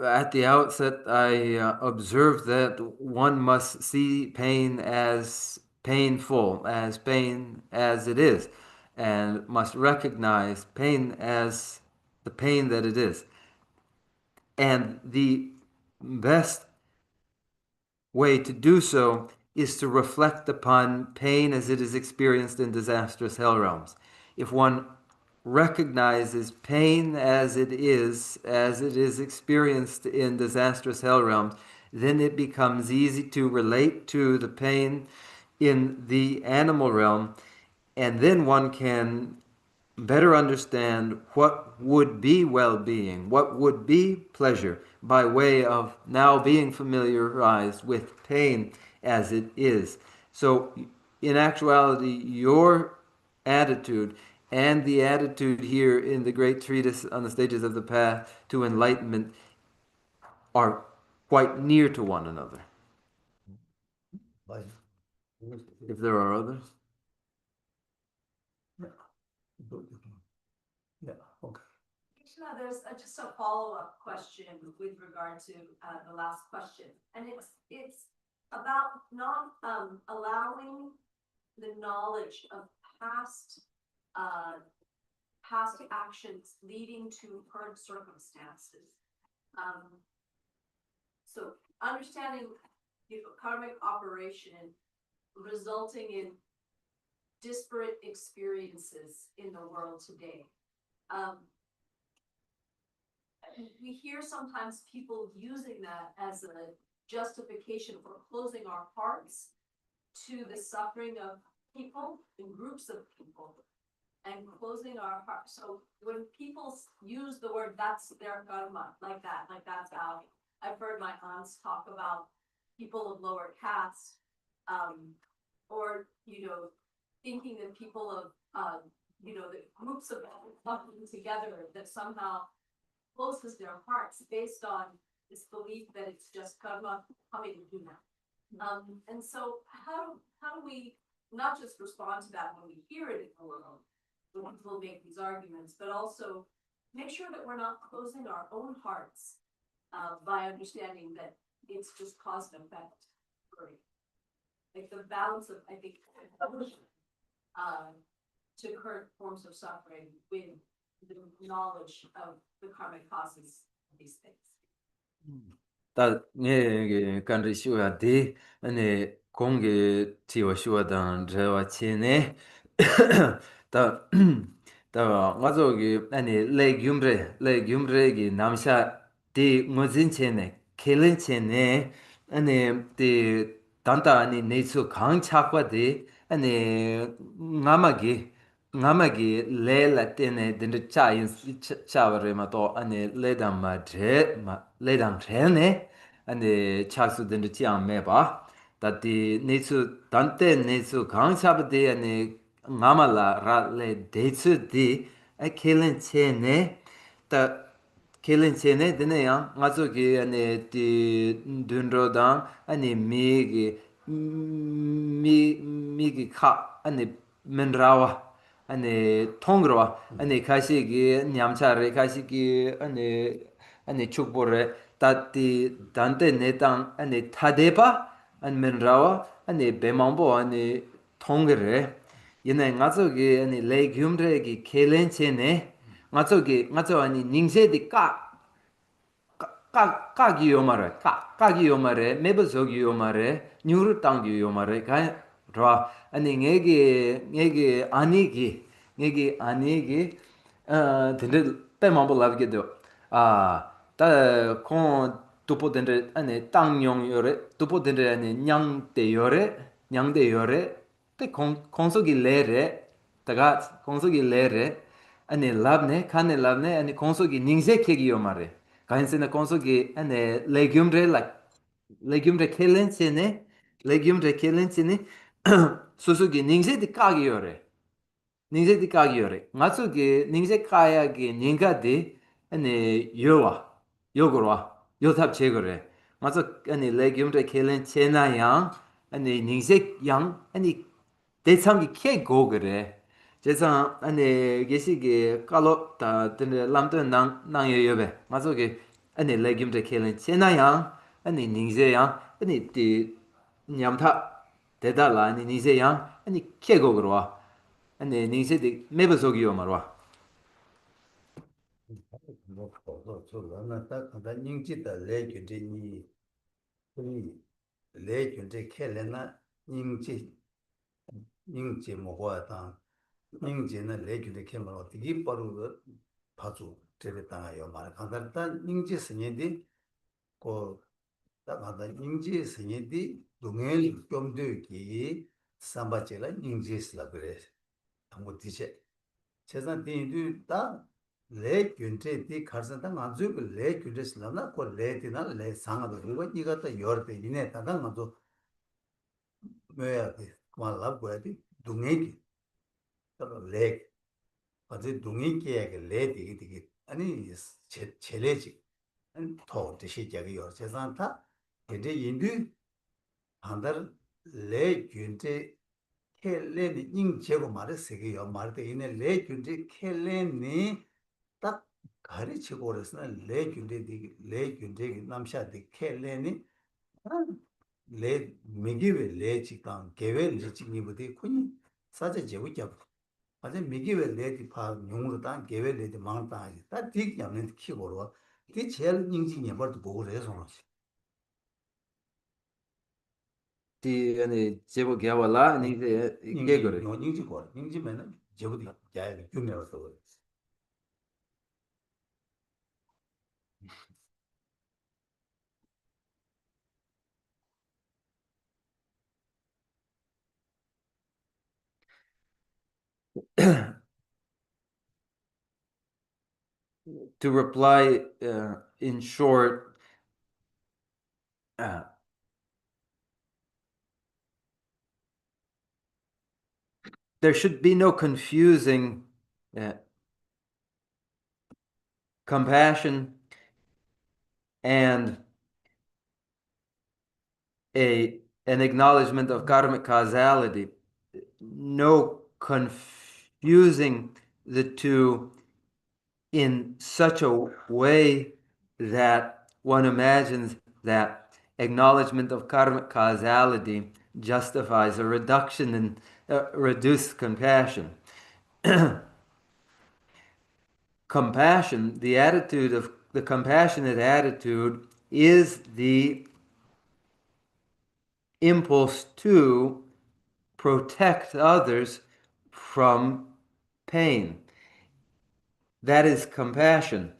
At the outset, I observed that one must see pain as painful, as pain as it is, and must recognize pain as the pain that it is. And the best way to do so is to reflect upon pain as it is experienced in disastrous hell realms. If one recognizes pain as it is experienced in disastrous hell realms, then it becomes easy to relate to the pain in the animal realm, and then one can better understand what would be well-being, what would be pleasure, by way of now being familiarized with pain as it is. So, in actuality, your attitude and the attitude here in the great treatise on the stages of the path to enlightenment are quite near to one another. If there are others. Yeah, okay. Krishna, there's just a follow-up question with regard to the last question, and it's about not allowing the knowledge of past actions leading to current circumstances. So understanding the karmic operation resulting in disparate experiences in the world today. We hear sometimes people using that as a justification for closing our hearts to the suffering of people and groups of people. and closing our heart. So when people use the word, that's their karma, like that's how. I've heard my aunts talk about people of lower caste, or, thinking that people of, the groups of people coming together that somehow closes their hearts based on this belief that it's just karma coming to do that. And so how do we not just respond to that when we hear it in the world, when people make these arguments, but also make sure that we're not closing our own hearts, by understanding that it's just cause and effect. Like the balance of, I think, uh, to current forms of suffering with the knowledge of the karmic causes of these things. 다 네, 간리 쇼야데 아니 공게 티와 쇼단 제와 체네 다 맞아기 아니 레듐레기 남샤 디 무진 체네 켈린 체네 아니 디 단타 아니 네츠 강착과데 아니 ngama gi le la tene den de cha yin cha wa re ma to ane le dam ma de ma le dam de ne ane cha su den de jiang me ba da di ne su dan te ne su gang cha ba de ane ngama la ra le de su di a kelen che ne da kelen che ne de ne yang nga zo gi ane di dun ro dang ane mi gi ka ane men rawa 아니 통그러 아니 가시기 냠차레 가시기 아니 축보레 따띠 단테 내당 아니 타데바 아니 menrawa 아니 베망보 아니 통그레 얘네 가족이 아니 레귤레기 켈렌체네 가족 아니 닝세디 까기 요마레 까기 요마레 메버저기 요마레 뉴르 땅기 요마레 라 아니 내게 아니기 근데 빼만 볼라게 돼아다콘 두포된데 아니 땅용요레 두포된데 아니 냥대요레 때 공속이 레레 다가 공속이 레레 아니 랍네 아니 공속이 닝세케기요 말에 가인세나 공속이 아니 레듐레 켈렌체네 수수기 닝세디 까기요레 닝세디 까기요레 맞수기 닝세 까야기 닝가디 아니 요거와 요탑 제거래 맞아 아니 레듐레 켈렌체나양 아니 닝세 양 아니 대상기 케고 그래 제가 아니 계시기 깔로다 근데 람던 낭에 여배 맞아게 아니 레깅드 켈린 체나양 아니 닝제양 아니 디 냠타 대달라 아니 닝제양 아니 케고 그러와 아니 닝제디 메버속이요 말와 뭐 그거 저는 딱 간다 닝지다 레균제니 그 레균제 켈레나 닝지 뭐가 닝지는 레균제 켈레나 되게 빠르고 봐줘 되겠다요 말 간다 닝지 스니디 고 딱하다 닝지 스니디 동행 좀되기 삼바체라 닝지스라 그래 아무 디제 세상 뒤도 다 레균제 디 가르선다 아주 레균제스라나 고 레디나 레 상아도 이거 이것도 여르데 이네 다가 맞아 뭐야 돼 말라 고야지 동행이 레 아주 동행기에 레디 되게 아니 젤레지 더 뜻이 저기 요 세상다 근데 인도 한달 레균제 켈레니 잉제고 말했어요 말때 이네 레균제 켈레니 딱 가르치고 그랬으나 레균제 남샤디 켈레니 레 미기베 레치강 개벨 리치니부디 군이 사제 제부잡 아제 미기베 레디 파 용으로 단 개벨 레디 망다 다 딕냐는 키고로 디 제일 인지냐 버도 보고 그래서 디 아니 제보 개와라 닝제 인지 개거래 인지 거 인지면은 제부디 야야 규명해서 그래 to reply in short, there should be no confusing compassion and an acknowledgement of karmic causality, no confusing the two in such a way that one imagines that acknowledgement of karmic causality justifies a reduction in reduced compassion. Compassion, the attitude of the compassionate attitude, is the impulse to protect others from pain. That is compassion.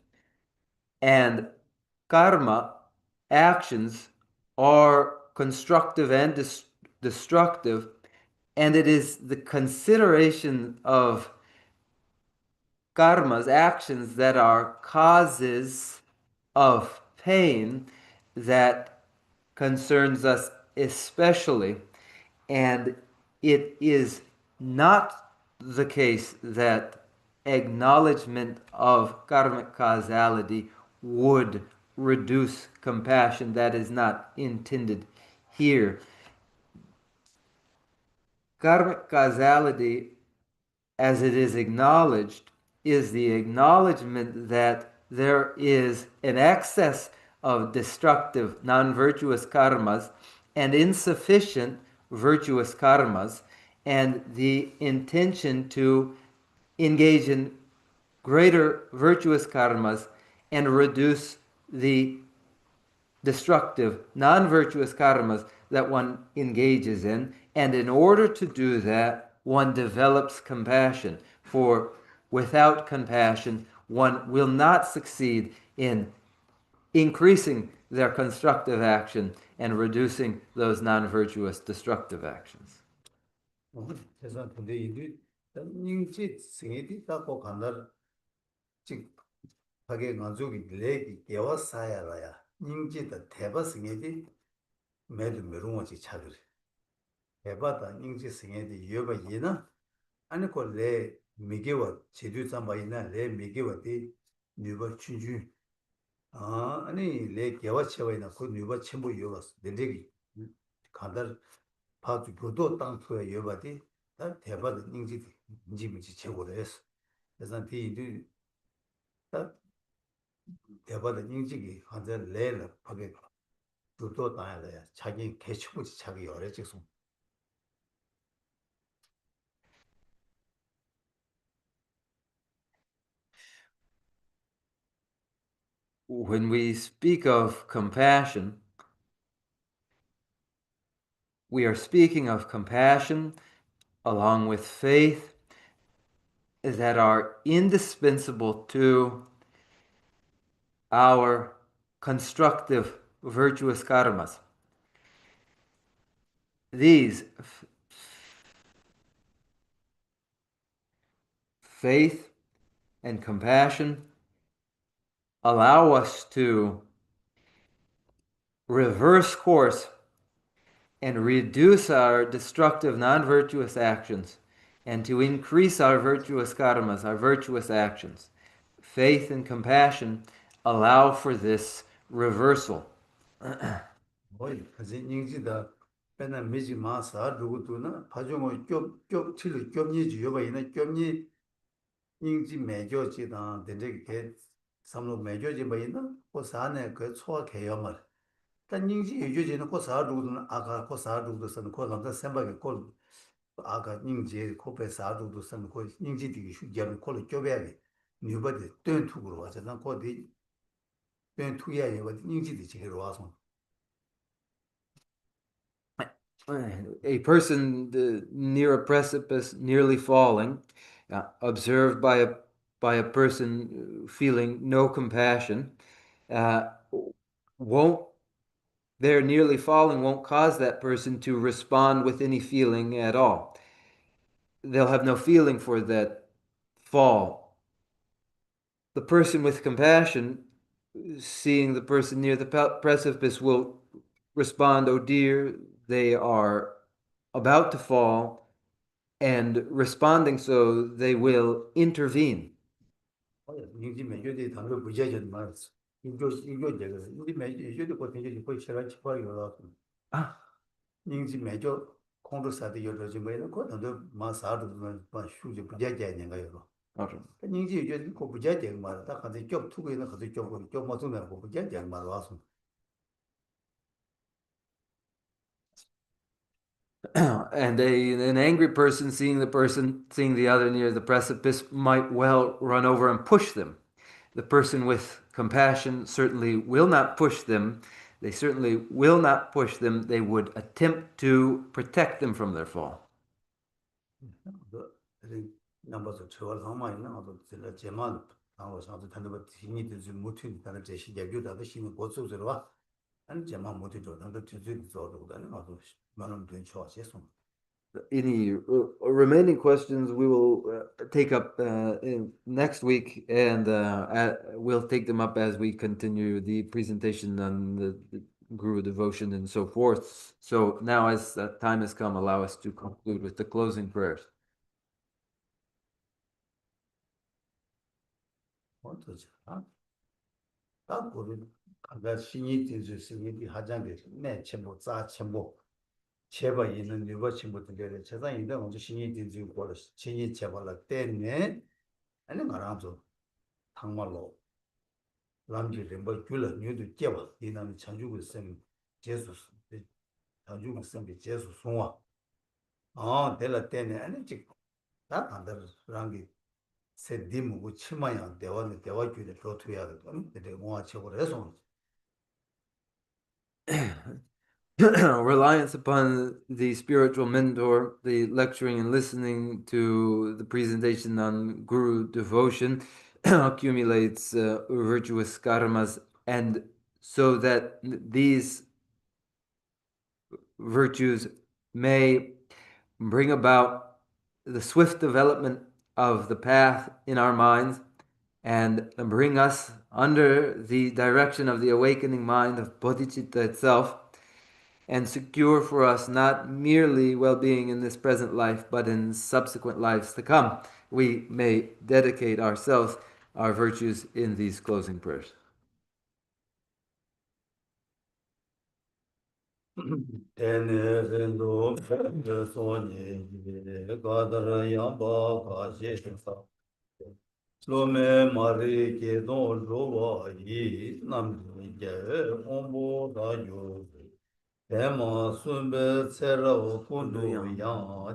And karma, actions, are constructive and destructive, and it is the consideration of karmas, actions that are causes of pain, that concerns us especially. And it is not the case that acknowledgement of karmic causality would reduce compassion. That is not intended here. Karmic causality, as it is acknowledged, is the acknowledgement that there is an excess of destructive, non-virtuous karmas and insufficient virtuous karmas, and the intention to engage in greater virtuous karmas and reduce the destructive, non-virtuous karmas that one engages in. And in order to do that, one develops compassion. For without compassion, one will not succeed in increasing their constructive action and reducing those non-virtuous destructive actions. 그래서 근데 이 닝지 생애디 갖고 간다 즉 하게 가족이 레기 개와사야라야 닝지의 대바 생애디 매도 메롱어지 차들 대바다 닝지 생애디 여바 이나 아니 거레 미게와 제주 잠바이나 레 미게와디 뉴바 춘주 아니 레 개와 채와이나 그 뉴바 첨부 요바스 델레기 간다 파주 교도 땅투에 여바디 다 대바다 닝지 인지미지 최고로 했어 그래서 뒤 대바다 인지기 한전 레를 하게 두도 다야래 자기 개축부지 자기 열애 직송 When we speak of compassion, we are speaking of compassion along with faith that are indispensable to our constructive virtuous karmas. These faith and compassion allow us to reverse course and reduce our destructive non-virtuous actions and to increase our virtuous karmas, our virtuous actions. Faith and compassion allow for this reversal. 뭐이 그지 인지다 맨날 미지 마사 누구도나 파종의 겹겹 틀을 겹니지 여바 이나 겹니 인지 매겨지다 되게 삼로 매겨지 뭐 있나 그 산에 그 초와 개염을 단 인지 해줘지는 그 사루도는 아가 그 사루도 쓰는 그 남자 생각에 그 아가 인지 코페 사루도 쓰는 그 인지 되게 휴게를 콜을 껴배야게 뉴버드 뜬 투구로 와서 난 거기 뜬 투야 이거 인지도 제일 와서 A person near a precipice, nearly falling, observed by a person feeling no compassion, won't their nearly falling won't cause that person to respond with any feeling at all. They'll have no feeling for that fall. the person with compassion, seeing the person near the precipice, will respond, "Oh dear, they are about to fall," and responding so, they will intervene. 인지 매주에 당근 부재전 말았어. 이거 제가 우리 매주에도 그 대전이 거의 제가 집어요. Ah, 인지 매주 콘도사도 열어지 뭐는 거도 마사도 뭐 슈지 부재전인가요? okay. 인지 이제 그 부재전 말다 근데 좀 투고 있는 것도 좀 맞으면 그 부재전 말 와서. And an angry person seeing the other near the precipice might well run over and push them. The person with compassion certainly will not push them. They certainly will not push them. They would attempt to protect them from their fall. 그 넘버서 저걸 상만 있는 것도 제가 제만 하고 사도 되는 거 힘이 되지 못한 다른 제 시계교다도 힘이 고속으로 와. 아니 제만 못 해도 나도 뒤지 저도 되는 것도 많은 돈 좋아했어. Any remaining questions we will take up next week, and we'll take them up as we continue the presentation on the Guru devotion and so forth. So now, as time has come, allow us to conclude with the closing prayers. 어떠지? 딱 고른 아까 신이 되지 신이 하장돼. 네, 전부 자 전부 제발 있는 이거 전부 되게 세상인데 먼저 신이 되지 고를 신이 제발라 때문에 아니 말아서 정말로 람지를 뭐 줄을 뉴도 제발 이나는 전주고 있으면 제수 전주고 있으면 제수 송화 될라 때문에 아니 지 나한테 람기 세 디무고 치마야 대화는 대화 줄에 표투해야 되거든. 근데 뭐 하고 해서 Reliance upon the spiritual mentor, the lecturing and listening to the presentation on Guru devotion accumulates virtuous karmas, and so that these virtues may bring about the swift development of the path in our minds and bring us under the direction of the awakening mind of bodhicitta itself, and secure for us not merely well-being in this present life, but in subsequent lives to come. We may dedicate ourselves, our virtues, in these closing prayers. 에네른도 소니 가다라 양바 가제사 로메 마리 게도 로와이 남게 옴보다요 데마 순베 세라오 군도야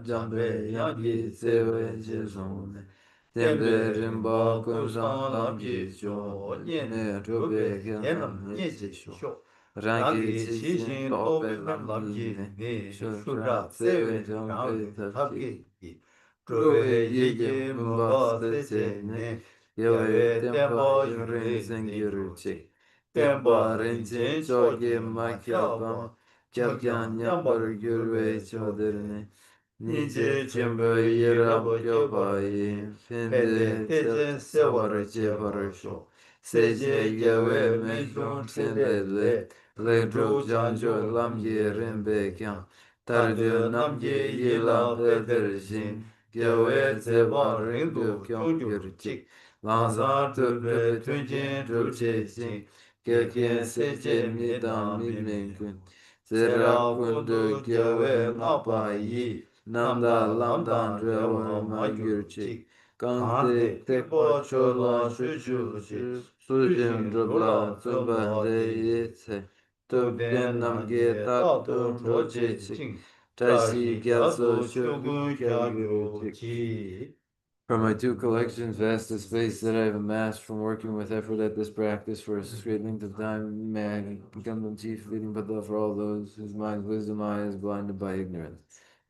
잠베 양기 세웨 제존 템베 림바 군산 남기죠 녜네 조베 게남 예지쇼 Rangi Chishin Tope Lamji Ne Shura Sewe Jampe Tapki Trove Yige Mba Seche Ne Yewe Tempa Yurin Sengiru Che Tempa Rinchen Choge Makyabam Kyabjan Nyambar Gyurwe Choderne Nije Chemba Yiram Kyobayi Pende Techen Sewar Chebarasho Seje Yewe Meshom Sendele Le dro janjo lam ye rembe kyang tar de nam ye ye la pe der jin gyewe ze ba ring du kyang yer chik lang za tu be tun jin dro che jin ge kien se che mi dam mi men kun se ra kun du gyewe nga pa yi nam da lam dan dre wa ma yer chik kang te te po cho la shu chu chi su jin dro bla zu ba de ye se Tupden namge tapto roche ching, taisi gyatso shogun kyagyo chi. From my two collections, vast the space that I have amassed from working with effort at this practice for a great length of time, may I become the chief leading Buddha for all those whose mind's wisdom eye is blinded by ignorance.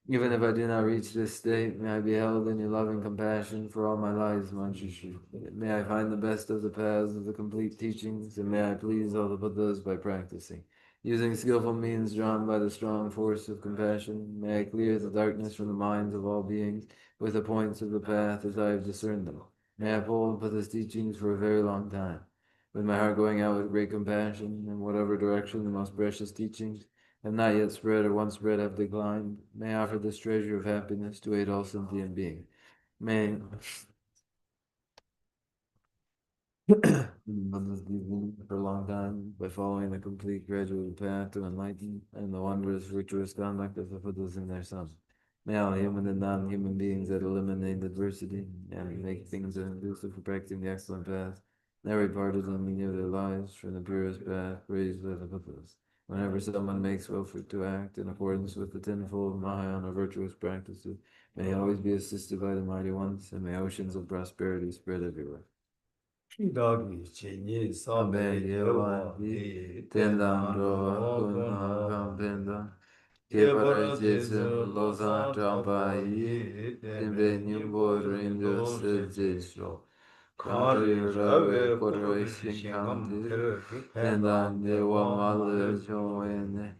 Even if I do not reach this state, may I be held in your loving compassion for all my lives, Manjushri. May I find the best of the paths of the complete teachings, and may I please all the Buddhas by practicing. Using skillful means drawn by the strong force of compassion, may I clear the darkness from the minds of all beings with the points of the path as I have discerned them. May I follow Buddha's teachings for a very long time, with my heart going out with great compassion in whatever direction the most precious teachings have not yet spread or once spread have declined. May I offer this treasure of happiness to aid all sentient beings. May Buddha's teaching for a long time by following the complete gradual path to enlightenment and the wondrous virtuous conduct of the Buddhas and their sons. May all human and non-human beings that eliminate adversity and make things conducive for practicing the excellent path never parted in any of their lives from the purest path raised by the Buddhas. Whenever someone makes effort to act in accordance with the tenfold Mahayana virtuous practices, may he always be assisted by the mighty ones, and may oceans of prosperity spread everywhere. 피다기 진이 사베 예와디 텐단도 군나 감펜다 Kepara Jesu Losa Champai Timbe Nimbo Rindu Sejisho Kari Rave Koro Shinkanti Tendan Dewa Malu Chowene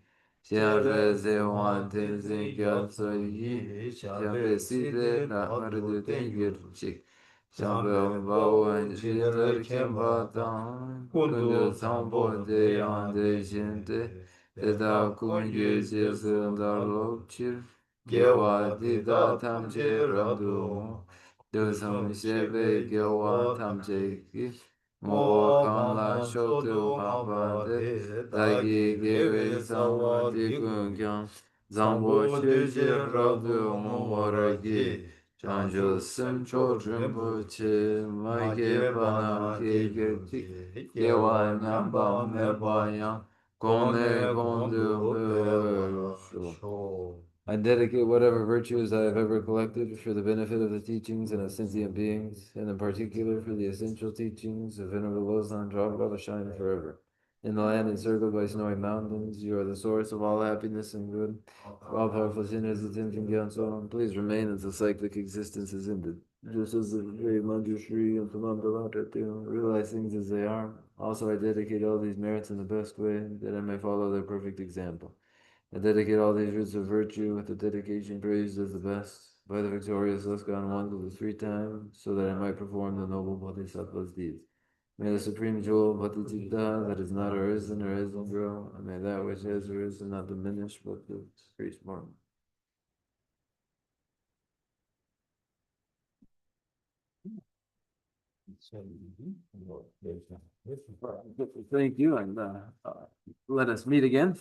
Shabe Zewan Tenzin Gyatso Yi Shabe Side Rahmardu Tengir Chik Shabe Bawan Jindar Kemba Tan Kundu Sambo De Ande Jinte Deda kunye jesu darlo chir gewa dida tamche ramdu dosam shebe gewa tamche ki mo kanla shotu mabande dagi gewe samwa dikun kyang zambo sheje ramdu moragi chanjo semcho rimbo che maike bana kege tik gewa nyamba meba yang I dedicate whatever virtues I have ever collected for the benefit of the teachings and of sentient beings, and in particular for the essential teachings of Venerable Losang Dragpa shine forever. In the land encircled by snowy mountains, you are the source of all happiness and good. For all powerful sinners, attention, Gyanso, please remain until cyclic existence is ended. Just as the great Manjushri and Tamandavata realize things as they are, also I dedicate all these merits in the best way, that I may follow their perfect example. I dedicate all these roots of virtue with the dedication praised as the best, by the victorious Luskan one of the 3 times, so that I might perform the noble Bodhisattva's deeds. May the supreme jewel Bodhicitta that is not arisen or isn't grow, and may that which has arisen not diminish but increase more. Thank you, and let us meet again.